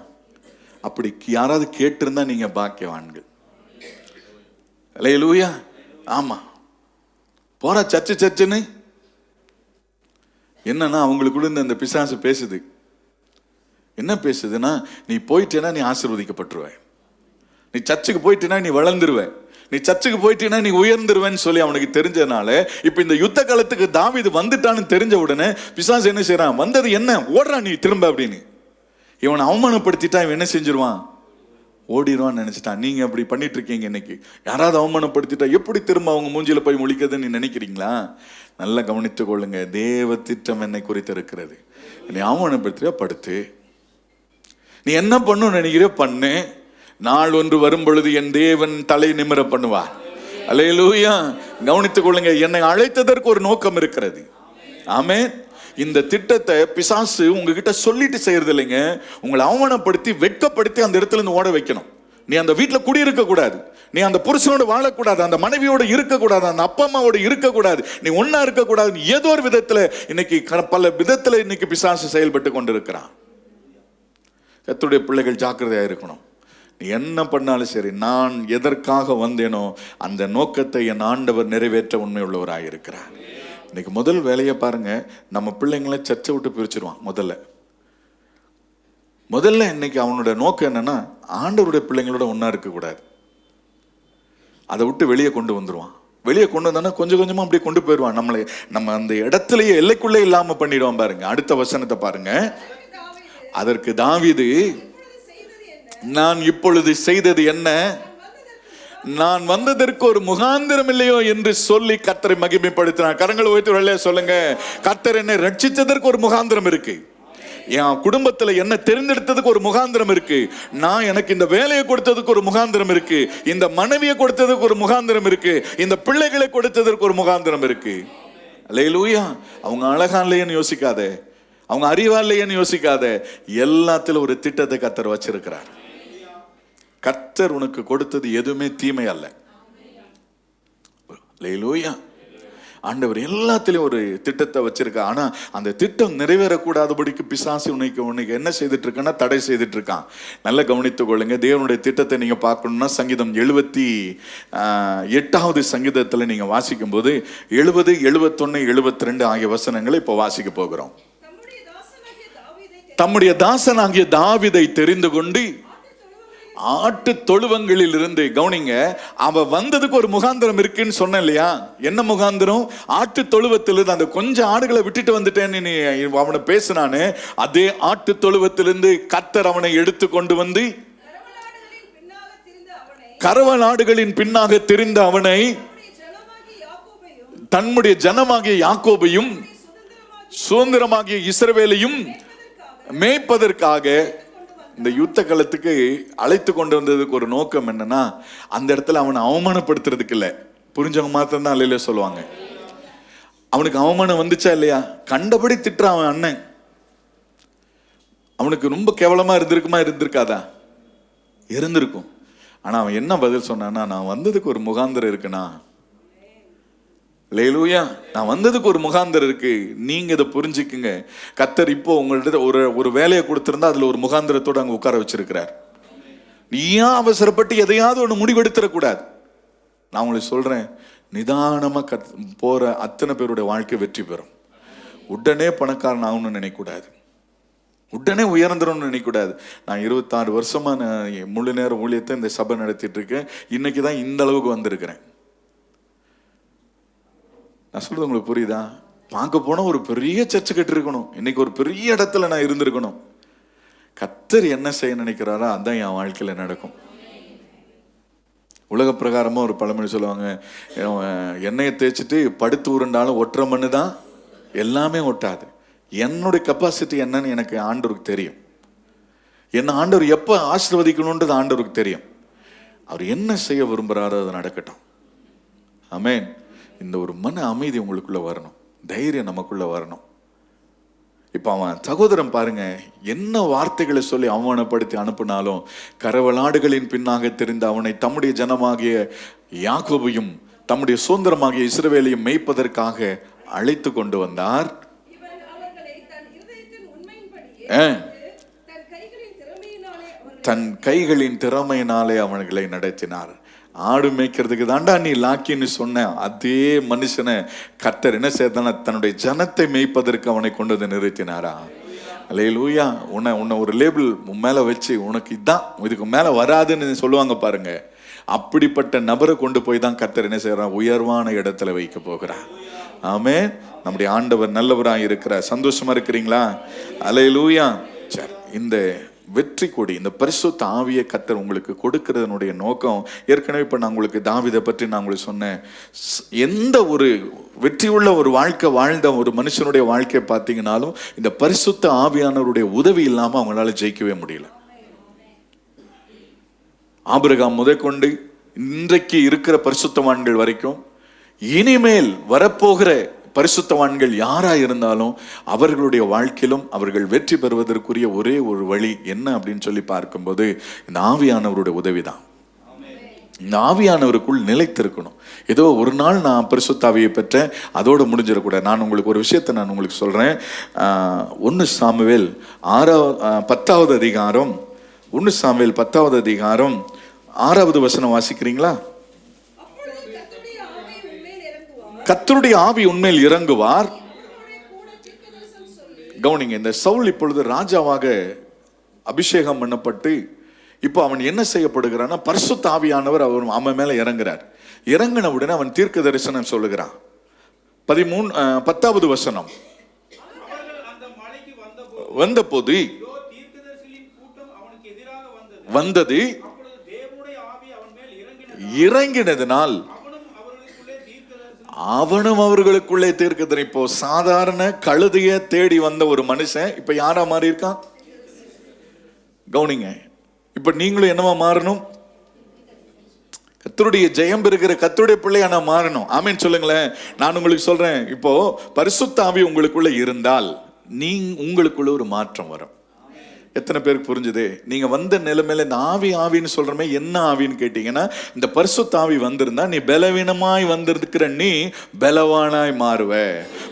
அப்படி யாராவது கேட்டிருந்தா நீங்க பாக்கியவான்கள். அல்லேலூயா. ஆமா, போற சர்ச்சுன்னு என்னன்னா அவங்களுக்குள்ள இந்த பிசாசு பேசுது. என்ன பேசுதுன்னா, நீ போயிட்டேன்னா நீ ஆசீர்வதிக்கப்பட்டுருவ, நீ சர்ச்சுக்கு போயிட்டேன்னா நீ வளர்ந்துருவ, நீ சர்ச்சுக்கு போயிட்டேன்னா நீ உயர்ந்துருவேன்னு சொல்லி அவனுக்கு தெரிஞ்சதுனால, இப்ப இந்த யுத்த காலத்துக்கு தாவீது வந்துட்டான்னு தெரிஞ்ச உடனே பிசாசு என்ன செய்யறான்? வந்தது என்ன, ஓடுறான் நீ திரும்ப அப்படின்னு. இவனை அவமானப்படுத்திட்டா இவன் என்ன செஞ்சிருவான்? ஓடிடுவான்னு நினைச்சிட்டான். நீங்க அப்படி பண்ணிட்டு இருக்கீங்க. இன்னைக்கு யாராவது அவமானப்படுத்திட்டா எப்படி திரும்ப அவங்க மூஞ்சில போய் முழிக்கிறதுன்னு நீ நினைக்கிறீங்களா? நல்லா கவனித்துக் கொள்ளுங்க, தேவ திட்டம் என்னை குறித்து இருக்கிறது. என்னை அவமானப்படுத்தியா படுத்து, நீ என்ன பண்ணு நினைக்கிறியோ பண்ணு. நாள் ஒன்று வரும் பொழுது என் தேவன் தலை நிமிர பண்ணுவார். அல்லேலூயா. கவனித்துக் கொள்ளுங்க, என்னை அழைத்ததற்கு ஒரு நோக்கம் இருக்கிறது. ஆமென். இந்த திட்டத்தை பிசாசு உங்ககிட்ட சொல்லிட்டு செய்யறது இல்லைங்க, உங்களை அவமானப்படுத்தி வெட்கப்படுத்தி அந்த இடத்துல இருந்து ஓட வைக்கணும். நீ அந்த வீட்டில் குடியிருக்க கூடாது, நீ அந்த புருஷனோட வாழக்கூடாது, அந்த மனைவியோட இருக்கக்கூடாது, அந்த அப்பா அம்மாவோட இருக்கக்கூடாது, நீ ஒன்னா இருக்கக்கூடாது. ஏதோ ஒரு விதத்துல இன்னைக்கு பல விதத்துல இன்னைக்கு பிசாசு செயல்பட்டு கொண்டிருக்கிறான். கர்த்தருடைய பிள்ளைகள் ஜாக்கிரதையா இருக்கணும். நீ என்ன பண்ணாலும் சரி, நான் எதற்காக வந்தேனோ அந்த நோக்கத்தை என் ஆண்டவர் நிறைவேற்ற உண்மை உள்ளவராக இருக்கிறார். இன்னைக்கு முதல் வேலையை பாருங்க, நம்ம பிள்ளைங்களை சர்ச்சை விட்டு பிரிச்சிருவான். முதல்ல இன்னைக்கு அவனோட நோக்கம் என்னன்னா, ஆண்டவருடைய பிள்ளைங்களோட ஒன்னா இருக்கக்கூடாது, அதை விட்டு வெளியே கொண்டு வந்துருவான். வெளியே கொண்டு வந்தானா கொஞ்சம் கொஞ்சமா அப்படியே கொண்டு போயிடுவான். நம்ம அந்த இடத்துலயே எல்லைக்குள்ளே இல்லாம பண்ணிடுவான். பாருங்க அடுத்த வசனத்தை பாருங்க. அதற்கு தாவீது, நான் இப்பொழுது செய்தது என்ன? நான் வந்ததற்கு ஒரு முகாந்திரம் இல்லையோ என்று சொல்லி கர்த்தரை மகிமைப்படுத்தினார். கரங்களை உயர்த்தி சொல்லுங்க, கர்த்தர் என்னை ரட்சித்ததற்கு ஒரு முகாந்திரம் இருக்கு, என் குடும்பத்துல என்ன தெரிந்தெடுத்ததுக்கு ஒரு முகாந்திரம் இருக்கு, நான் எனக்கு இந்த வேலையை கொடுத்ததுக்கு ஒரு முகாந்திரம் இருக்கு, இந்த மனைவியை கொடுத்ததுக்கு ஒரு முகாந்திரம் இருக்கு, இந்த பிள்ளைகளை கொடுத்ததற்கு ஒரு முகாந்திரம் இருக்கு. அல்லேலூயா. அவங்க அழகா இல்லையேன்னு யோசிக்காத, அவங்க அறிவா இல்லையேன்னு யோசிக்காத, எல்லாத்திலும் ஒரு திட்டத்தை கர்த்தர் வச்சிருக்கிறார். கர்த்தர் உனக்கு கொடுத்தது எதுவுமே தீமை அல்ல. அல்லேலூயா. ஆண்டவர் எல்லாத்திலையும் ஒரு திட்டத்தை வச்சிருக்க. ஆனா அந்த திட்டம் நிறைவேறக்கூடாதபடிக்கு பிசாசு உனக்கு என்ன செய்துட்டு இருக்கான்னா, தடை செய்துட்டு இருக்கான். நல்லா கவனித்துக் கொள்ளுங்க. தேவனுடைய திட்டத்தை நீங்க பார்க்கணும்னா சங்கீதம் 78வது சங்கீதத்துல நீங்க வாசிக்கும் போது 70, 71, 72 ஆகிய வசனங்களை இப்போ வாசிக்க போகிறோம். தம்முடைய தாசனாகிய தாவீதை தெரிந்து கொண்டு ஆட்டு தொழுவங்களில் இருந்து, கவனிங்க, அவ வந்ததுக்கு ஒரு முகாந்திரம் இருக்குன்னு சொன்ன இல்லையா? என்ன முகாந்திரம்? ஆட்டு தொழுவத்திலிருந்து அந்த கொஞ்சம் ஆடுகளை விட்டுட்டு வந்துட்டேன்னு நீ அவனை பேசினானு, அதே ஆட்டு தொழுவத்திலிருந்து கர்த்தர் அவனை எடுத்து கொண்டு வந்து கறவல் ஆடுகளின் பின்னாக திரிந்த அவனை தன்னுடைய ஜனமாகிய யாக்கோபையும் சுதந்திரமாகிய இஸ்ரவேலையும் மேய்ப்பதற்காக இந்த யுத்த களத்துக்கு அழைத்து கொண்டு வந்ததுக்கு ஒரு நோக்கம் என்னன்னா, அந்த இடத்துல அவனை அவமானப்படுத்துறதுக்கு இல்லை. புரிஞ்சவங்க மாத்திரம் தான் அல்லையில சொல்லுவாங்க. அவனுக்கு அவமானம் வந்துச்சா இல்லையா? கண்டபடி திட்டுறான் அவன் அண்ணன். அவனுக்கு ரொம்ப கேவலமா இருந்திருக்காதா? இருந்திருக்கும். ஆனா அவன் என்ன பதில் சொன்னான்னா, நான் வந்ததுக்கு ஒரு முகாந்திரம் இருக்குண்ணா. அல்லேலூயா. நான் வந்ததுக்கு ஒரு முகாந்திரம் இருக்கு, நீங்க இதை புரிஞ்சுக்குங்க. கர்த்தர் இப்போ உங்கள்கிட்ட ஒரு வேலையை கொடுத்திருந்தா அதுல ஒரு முகாந்திரத்தோட அங்க உட்கார வச்சிருக்கிறார். நீயா அவசரப்பட்டு எதையாவது ஒண்ணு முடிவெடுத்துடக்கூடாது. நான் உங்களுக்கு சொல்றேன், நிதானமா போற அத்தனை பேருடைய வாழ்க்கை வெற்றி பெறும். உடனே பணக்காரன் ஆகணும்னு நினைக்கூடாது, உடனே உயர்ந்துடணும்னு நினைக்கூடாது. நான் 26 வருஷமா நான் முழு நேர ஊழியத்தை இந்த சபை நடத்திட்டு இருக்கேன். இன்னைக்கு தான் இந்த அளவுக்கு வந்திருக்கிறேன். நான் சொல்றது உங்களுக்கு புரியுதா? பார்க்க போனா ஒரு பெரிய சர்ச்சை கட்டி இருக்கணும், இன்னைக்கு ஒரு பெரிய இடத்துல நான் இருந்திருக்கணும். கர்த்தர் என்ன செய்ய நினைக்கிறாரோ அதான் என் வாழ்க்கையில நடக்கும். உலக பிரகாரமா ஒரு பழமொழி சொல்லுவாங்க, எண்ணெயை தேய்ச்சிட்டு படுத்து உருண்டாலும் ஒற்றை மண்ணு தான், எல்லாமே ஒட்டாது. என்னுடைய கெப்பாசிட்டி என்னன்னு எனக்கு ஆண்டவருக்கு தெரியும். என்ன ஆண்டவர் எப்போ ஆசீர்வதிக்கணுன்றது ஆண்டவருக்கு தெரியும். அவர் என்ன செய்ய விரும்புகிறாரோ அது நடக்கட்டும். ஆமென். இந்த ஒரு மன அமைதி உங்களுக்குள்ள வரணும், தைரியம் நமக்குள்ள வரணும். இப்போ அவன் சகோதரன் பாருங்க, என்ன வார்த்தைகளை சொல்லி அவமானப்படுத்தி அனுப்பினாலும் கறவலாடுகளின் பின்னாக தெரிந்த அவனை தம்முடைய ஜனமாகிய யாக்கோபையும் தம்முடைய சுதந்திரமாகிய இஸ்ரவேலையும் மேய்ப்பதற்காக அழைத்து கொண்டு வந்தார். தன் கைகளின் திறமையினாலே அவர்களை நடத்தினார். ஆடு மேய்க்கிறதுக்கு தாண்டா நீ லாக்கின்னு சொன்ன அதே மனுஷனை கர்த்தர் என்ன செய்தானா, தன்னுடைய ஜனத்தை மேய்ப்பதற்கு அவனை கொண்டு வந்து நிறுத்தினாரா? அல்லேலூயா. உன்னை ஒரு லேபிள் மேல வச்சு உனக்கு இதான், இதுக்கு மேல வராதுன்னு சொல்லுவாங்க பாருங்க, அப்படிப்பட்ட நபரை கொண்டு போய் தான் கர்த்தர் என்ன செய்யறான், உயர்வான இடத்துல வைக்க போகிறார். ஆமென். நம்முடைய ஆண்டவர் நல்லவராக இருக்கிறார். சந்தோஷமா இருக்கிறீங்களா? அல்லேலூயா. சரி, இந்த வெற்றி கொடி, இந்த பரிசுத்த ஆவியை கர்த்தர் உங்களுக்கு கொடுக்கிறதனுடைய நோக்கம், ஏற்கனவே இப்போ நான் உங்களுக்கு தாவீதை பற்றி நான் உங்களுக்கு சொன்னேன். எந்த ஒரு வெற்றியுள்ள ஒரு வாழ்க்கை வாழ்ந்த ஒரு மனுஷனுடைய வாழ்க்கையை பார்த்தீங்கன்னாலும் இந்த பரிசுத்த ஆவியானவருடைய உதவி இல்லாமல் அவங்களால ஜெயிக்கவே முடியல. ஆபிரகாம் முதற்கொண்டு இன்றைக்கு இருக்கிற பரிசுத்தவான்கள் வரைக்கும், இனிமேல் வரப்போகிற பரிசுத்தவான்கள் யாரா இருந்தாலும் அவர்களுடைய வாழ்க்கையிலும் அவர்கள் வெற்றி பெறுவதற்குரிய ஒரே ஒரு வழி என்ன அப்படின்னு சொல்லி பார்க்கும்போது இந்த ஆவியானவருடைய உதவிதான். இந்த ஆவியானவருக்குள் நிலைத்திருக்கணும். ஏதோ ஒரு நாள் நான் பரிசுத்தாவியை பெற்றேன் அதோடு முடிஞ்சிடக்கூடாது. நான் உங்களுக்கு ஒரு விஷயத்தை நான் உங்களுக்கு சொல்றேன். 1 சாமுவேல் 10வது அதிகாரம் 1 சாமுவேல் 10வது அதிகாரம் 6வது வசனம் வாசிக்கிறீங்களா? கர்த்தருடைய ஆவி உண்மையில் இறங்குவார். கவனிங்க, இந்த சவுல் இப்பொழுது ராஜாவாக அபிஷேகம் பண்ணப்பட்டு இப்போ அவன் என்ன செய்யப்படுகிறான்னா பரிசுத்த ஆவியானவர் அவன் மேல இறங்குறார். இறங்கின உடனே அவன் தீர்க்க தரிசனம் சொல்லுகிறான். 10வது வசனம், வந்தபோது வந்தது இறங்கினதினால் அவனும் அவர்களுக்குள்ளே தீர்க்கதரிசனம். இப்போ சாதாரண கழுதைய தேடி வந்த ஒரு மனுஷன் இப்ப யாரா மாறி இருக்கான்? கவனிங்க, இப்ப நீங்களும் என்னவா மாறணும்? கர்த்தருடைய ஜெயம் பெறுகிற கர்த்தருடைய பிள்ளையா நான் மாறணும். ஆமென் சொல்லுங்களேன். நான் உங்களுக்கு சொல்றேன், இப்போ பரிசுத்த ஆவி உங்களுக்குள்ள இருந்தால் உங்களுக்குள்ள ஒரு மாற்றம் வரும். எத்தனை பேருக்கு புரிஞ்சுது? நீங்க வந்த நிலைமையில இந்த ஆவின்னு சொல்றமே என்ன ஆவின்னு கேட்டீங்கன்னா, இந்த பரிசுத்த ஆவி வந்திருந்தா நீ பலவீனமாய் வந்திருக்கிற நீ பலவானாய் மாறுவ.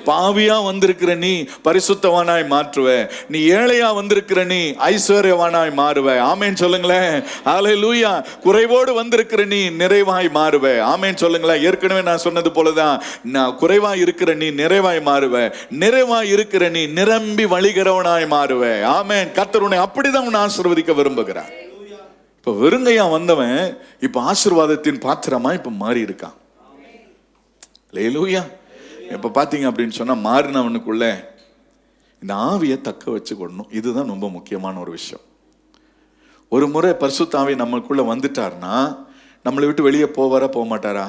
பாவியா வந்திருக்கிற நீ பரிசுத்தவானாய் மாற்றுவ. நீ ஏழையா வந்திருக்கிற நீ ஐஸ்வர்யவானாய் மாறுவ. ஆமேன் சொல்லுங்களேன். ஹல்லேலூயா. குறைவோடு வந்திருக்கிற நீ நிறைவாய் மாறுவ. ஆமேன் சொல்லுங்களேன். ஏற்கனவே நான் சொன்னது போலதான், நான் குறைவாய் இருக்கிற நீ நிறைவாய் மாறுவ. நிறைவாய் இருக்கிற நீ நிரம்பி வழிகிறவனாய் மாறுவ. ஆமேன். கர்த்தர் அப்படிதான் உன்னை ஆசீர்வதிக்க விரும்புகிறார். இப்ப வெறுங்கையா வந்தவன் இப்ப ஆசீர்வாதத்தின் பாத்திரமா இப்ப மாறி இருக்கான். ஹல்லேலூயா. இப்ப பாத்தீங்க அப்படின்னு சொன்னா மாறினவனுக்குள்ள இந்த ஆவியை தக்க வச்சுக்கொள்ளணும். இதுதான் ரொம்ப முக்கியமான ஒரு விஷயம். ஒரு முறை பரிசுத்த ஆவி நமக்குள்ள வந்துட்டார்னா நம்மளை விட்டு வெளியே போவாரா போக மாட்டாரா?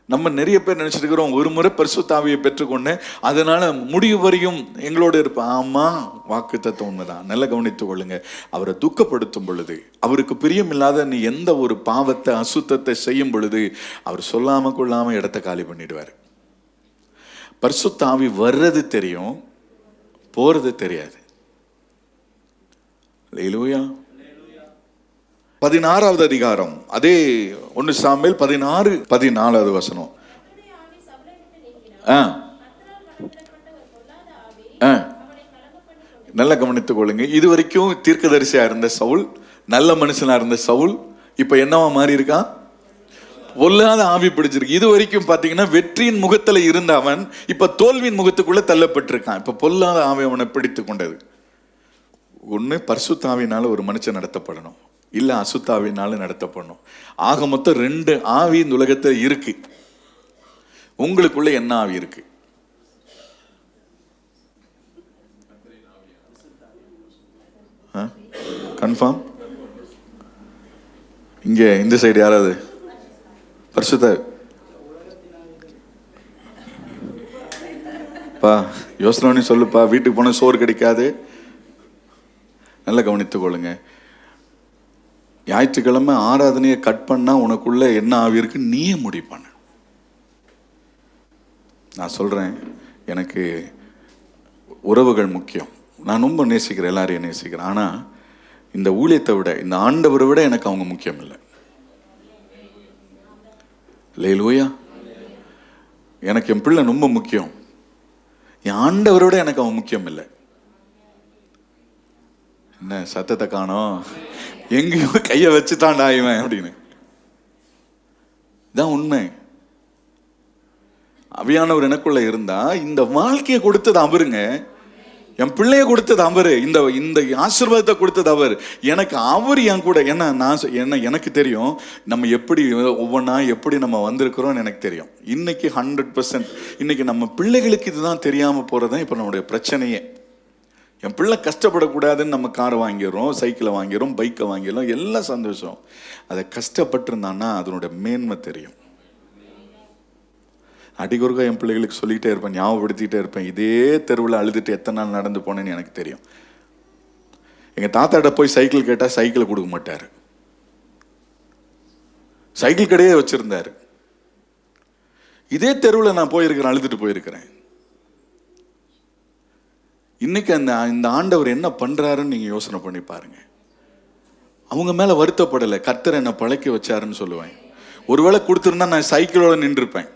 நம்ம நிறைய பேர் நினைச்சிட்டு இருக்கிறோம், ஒரு முறை பரிசுத்த ஆவியை பெற்றுக்கொண்டு அதனால முடிவு வரையும் எங்களோட இருப்பேன். ஆமா, வாக்கு தத்துவம் உண்மைதான். நல்லா கவனித்துக் கொள்ளுங்க. அவரை துக்கப்படுத்தும் பொழுது, அவருக்கு பிரியமில்லாத நீ எந்த ஒரு பாவத்தை அசுத்தத்தை செய்யும் பொழுது அவர் சொல்லாம கொள்ளாம இடத்தை காலி பண்ணிடுவார். பரிசுத்த ஆவி வர்றது தெரியும், போறது தெரியாது. ஹல்லேலூயா. 16வது அதிகாரம், அதே 1 சாமுவேல் 16:14 வசனம். நல்லா கவனித்துக் கொள்ளுங்க. இது வரைக்கும் தீர்க்கதரிசியா இருந்த சவுல், நல்ல மனுஷனா இருந்த சவுல், இப்ப என்னவா மாறி இருக்கான்? பொல்லாத ஆவி பிடிச்சிருக்கு. இது வரைக்கும் பாத்தீங்கன்னா வெற்றியின் முகத்துல இருந்த அவன் இப்ப தோல்வியின் முகத்துக்குள்ள தள்ளப்பட்டிருக்கான். இப்ப பொல்லாத ஆவி அவனை பிடித்து கொண்டது. ஒண்ணு பரிசுத்த ஆவியினால ஒரு மனுஷன் நடத்தப்படணும், இல்ல அசுத்தாவினாலும் நடத்தப்படணும். ஆக மொத்தம் 2 ஆவி இந்த உலகத்தில் இருக்கு. உங்களுக்குள்ள என்ன ஆவி இருக்கு? கன்ஃபார்ம்? இங்க இந்த சைடு யாராவது பரிசுத்த பா யோசனை சொல்லுப்பா. வீட்டுக்கு போன சோறு கிடைக்காது. நல்லா கவனித்துக் கொள்ளுங்க. ஞாயிற்றுக்கிழமை ஆராதனையை கட் பண்ணா உனக்குள்ள என்ன ஆவி இருக்கு நீயே முடிவு பண்ண. நான் சொல்றேன், எனக்கு உறவுகள் முக்கியம். நான் ரொம்ப நேசிக்கிறேன், எல்லாரையும் நேசிக்கிறேன். ஆனா இந்த ஊழியத்தை விட, இந்த ஆண்டவரை விட எனக்கு அவங்க முக்கியம் இல்லை. ஹல்லேலூயா. எனக்கு என் பிள்ளை ரொம்ப முக்கியம். என் ஆண்டவரை விட எனக்கு அவன் முக்கியம் இல்லை. என்ன சத்தத்தை காணோம்? எங்கேயோ கைய வச்சுட்டான்டா இவன் அப்படின்னு. இதான் உண்மை. ஆவியானவர் எனக்குள்ள இருந்தா இந்த வாழ்க்கையை கொடுத்தது அவருங்க. என் பிள்ளைய கொடுத்தது அவரு. இந்த ஆசீர்வாதத்தை கொடுத்தது அவர். எனக்கு அவர் என் கூட. எனக்கு தெரியும் நம்ம எப்படி ஒவ்வொன்றா எப்படி நம்ம வந்திருக்கிறோம் எனக்கு தெரியும். இன்னைக்கு 100% இன்னைக்கு நம்ம பிள்ளைகளுக்கு இதுதான் தெரியாம போறதுதான் இப்ப நம்முடைய பிரச்சனையே. என் பிள்ளை கஷ்டப்படக்கூடாதுன்னு நம்ம காரை வாங்கிடுறோம், சைக்கிளை வாங்கிடுறோம், பைக்கை வாங்கிடுறோம், எல்லாம் சந்தோஷம். அதை கஷ்டப்பட்டிருந்தான்னா அதனோட மேன்மை தெரியும். அடிக்கொருக்கா என் பிள்ளைகளுக்கு சொல்லிகிட்டே இருப்பேன், ஞாபகப்படுத்திக்கிட்டே இருப்பேன். இதே தெருவில் அழுதுட்டு எத்தனை நாள் நடந்து போனேன்னு எனக்கு தெரியும். எங்கள் தாத்தாட்ட போய் சைக்கிள் கேட்டால் சைக்கிளை கொடுக்க மாட்டார். சைக்கிள் கடையே வச்சிருந்தாரு. இதே தெருவில் நான் போயிருக்கிறேன், அழுதுட்டு போயிருக்கிறேன். இன்னைக்கு இந்த ஆண்டவர் என்ன பண்றாருன்னு நீங்க யோசனை பண்ணி பாருங்க. அவங்க மேல வருத்தப்படலை, கர்த்தர் என்ன பழக்கி வச்சாருன்னு சொல்லுவேன். ஒருவேளை கொடுத்துருந்தா நான் சைக்கிளோட நின்றுருப்பேன்.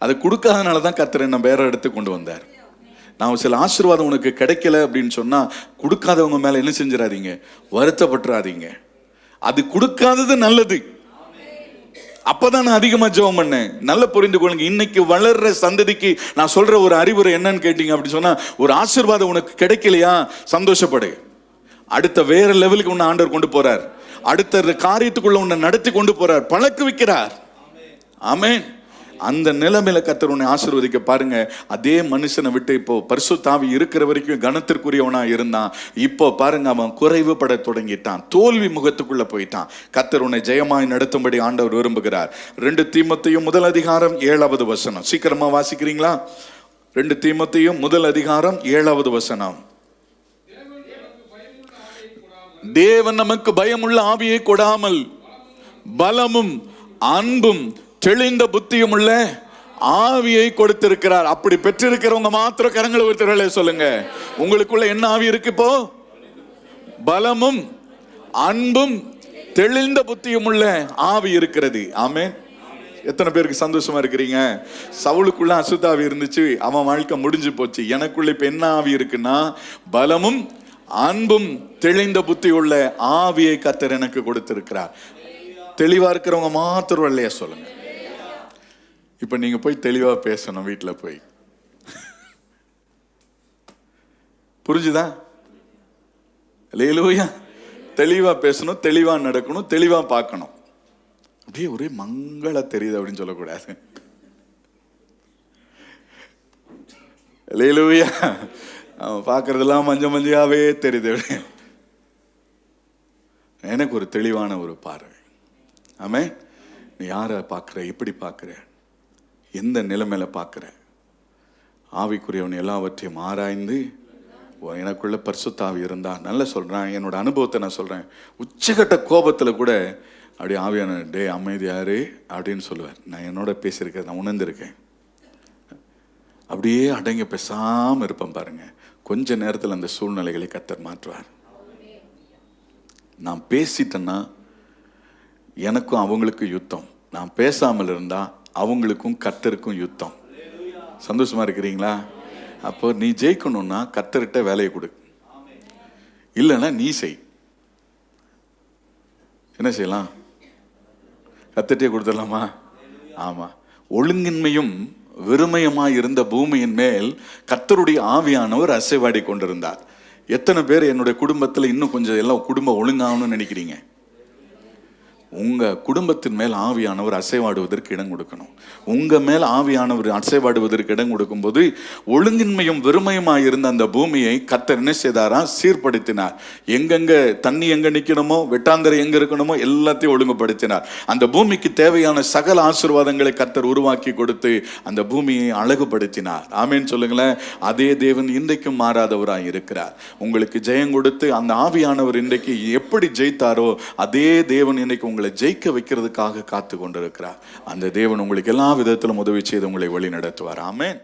அதை கொடுக்காதனால தான் கர்த்தர் என்ன வேற இடத்து கொண்டு வந்தார். நான் சில ஆசீர்வாதம் உனக்கு கிடைக்கல அப்படின்னு சொன்னா கொடுக்காதவங்க மேல என்ன செஞ்சிடாதீங்க, வருத்தப்பட்டுறாதீங்க. அது கொடுக்காதது நல்லது. அப்பதான் நான் அதிகமா ஜெபம் பண்ணேன். நல்ல புரிந்து கொள்ளுங்க. இன்னைக்கு வளர்ற சந்ததிக்கு நான் சொல்ற ஒரு அறிவுரை என்னன்னு கேட்டீங்க அப்படின்னு சொன்னா, ஒரு ஆசீர்வாதம் உனக்கு கிடைக்கலையா, சந்தோஷப்படு. அடுத்த வேற லெவலுக்கு உன்னை ஆண்டவர் கொண்டு போறார். அடுத்த காரியத்துக்குள்ள உன்னை நடத்தி கொண்டு போறார், பழக்க வைக்கிறார். ஆமென். அந்த நிலைமையில கர்த்தர் உன்னை ஆசீர்வதிக்க பாருங்க. அதே மனுஷனை விட்டு இப்போ பரிசுத்த ஆவி இருக்கிற வரைக்கும் கனத்திற்குரியவனா இருந்தான். இப்போ பாருங்க, அவன் குறைவுபட தொடங்கிட்டான், தோல்வி முகத்துக்குள்ள போயிட்டான். கர்த்தர் உன்னை ஜெயமாய் நடத்தும்படி ஆண்டவர் விரும்புகிறார். 2 தீமோத்தேயு 1:7. சீக்கிரமா வாசிக்கிறீங்களா? 2 தீமோத்தேயு 1:7. தேவன் நமக்கு பயமுள்ள ஆவியை கொடாமல் பலமும் அன்பும் தெளிந்த புத்தியும் உள்ள ஆவியை கொடுத்திருக்கிறார். அப்படி பெற்றிருக்கிறவங்க மாத்திரம் கரங்களை உயர்த்தி சொல்லுங்க. உங்களுக்குள்ள என்ன ஆவி இருக்கு இப்போ? பலமும் அன்பும் தெளிந்த புத்தியும் உள்ள ஆவி இருக்கிறது. ஆமென். எத்தனை பேருக்கு சந்தோஷமா இருக்கிறீங்க? சவுலுக்குள்ள அசுத்தாவி இருந்துச்சு, அவன் வாழ்க்கை முடிஞ்சு போச்சு. எனக்குள்ள இப்ப என்ன ஆவி இருக்குன்னா, பலமும் அன்பும் தெளிந்த புத்தி உள்ள ஆவியை கர்த்தர் எனக்கு கொடுத்திருக்கிறார். தெளிவா இருக்கிறவங்க மாத்திரம் இல்லையா சொல்லுங்க. இப்ப நீங்க போய் தெளிவா பேசணும் வீட்டுல போய். புரிஞ்சுதா? அல்லேலூயா. தெளிவா பேசணும், தெளிவா நடக்கணும், தெளிவா பார்க்கணும். அப்படியே ஒரே மங்கள தெரியுது அப்படின்னு சொல்லக்கூடாது. அல்லேலூயா. பார்க்கறதெல்லாம் மஞ்சையாவே தெரியுது. எனக்கு ஒரு தெளிவான ஒரு பார்வை. ஆமென். நீ யாரை பார்க்குற, எப்படி பார்க்குற, எந்த நிலைமையில பார்க்குற? ஆவிக்குரியவன் எல்லாவற்றையும் ஆராய்ந்து எனக்குள்ள பரிசுத்தாவி இருந்தா. நல்லா சொல்றேன், என்னோட அனுபவத்தை நான் சொல்றேன். உச்சகட்ட கோபத்துல கூட அப்படியே ஆவியான டே அமைதியாரு அப்படின்னு சொல்லுவார். நான் என்னோட பேசியிருக்கேன், நான் உணர்ந்திருக்கேன். அப்படியே அடங்கி பேசாம இருப்பேன் பாருங்க. கொஞ்ச நேரத்தில் அந்த சூழ்நிலைகளை கர்த்தர் மாற்றுவார். நான் பேசிட்டேன்னா எனக்கும் அவங்களுக்கும் யுத்தம். நான் பேசாமல் இருந்தா அவங்களுக்கும் கர்த்தருக்கும் யுத்தம். சந்தோஷமா இருக்கிறீங்களா? அப்போ நீ ஜெயிக்கணும்னா கர்த்தர்கிட்ட வேலையை கொடு, இல்லைன்னா நீ செய். என்ன செய்யலாம்? கர்த்தர்கிட்டே கொடுத்துடலாமா? ஆமா. ஒழுங்கின்மையும் வெறுமையுமாய் இருந்த பூமியின் மேல் கர்த்தருடைய ஆவியானவர் அசைவாடி கொண்டிருந்தார். எத்தனை பேர் என்னுடைய குடும்பத்தில் இன்னும் கொஞ்சம் எல்லாம் குடும்பம் ஒழுங்காகணும்னு நினைக்கிறீங்க? உங்க குடும்பத்தின் மேல் ஆவியானவர் அசைவாடுவதற்கு இடம் கொடுக்கணும். உங்க மேல் ஆவியானவர் அசைவாடுவதற்கு இடம் கொடுக்கும் போது ஒழுங்கின்மையும் வெறுமையுமாய் இருந்த அந்த பூமியை கர்த்தர் என்ன செய்தாரா? சீர்படுத்தினார். எங்கெங்க தண்ணி எங்க நிக்கணுமோ, வெட்டாந்தரை எங்க இருக்கணுமோ எல்லாத்தையும் ஒழுங்குபடுத்தினார். அந்த பூமிக்கு தேவையான சகல ஆசீர்வாதங்களை கர்த்தர் உருவாக்கி கொடுத்து அந்த பூமியை அழகுபடுத்தினார். ஆமேன்னு சொல்லுங்களேன். அதே தேவன் இன்றைக்கும் மாறாதவராய் இருக்கிறார். உங்களுக்கு ஜெயம் கொடுத்து அந்த ஆவியானவர் இன்றைக்கு எப்படி ஜெயித்தாரோ அதே தேவன் இன்னைக்கு உங்களை ஜெயிக்க வைக்கிறதுக்காக காத்து கொண்டிருக்கிறார். அந்த தேவன் உங்களுக்கு எல்லா விதத்திலும் உதவி செய்து உங்களை வழி நடத்துவார். ஆமென்.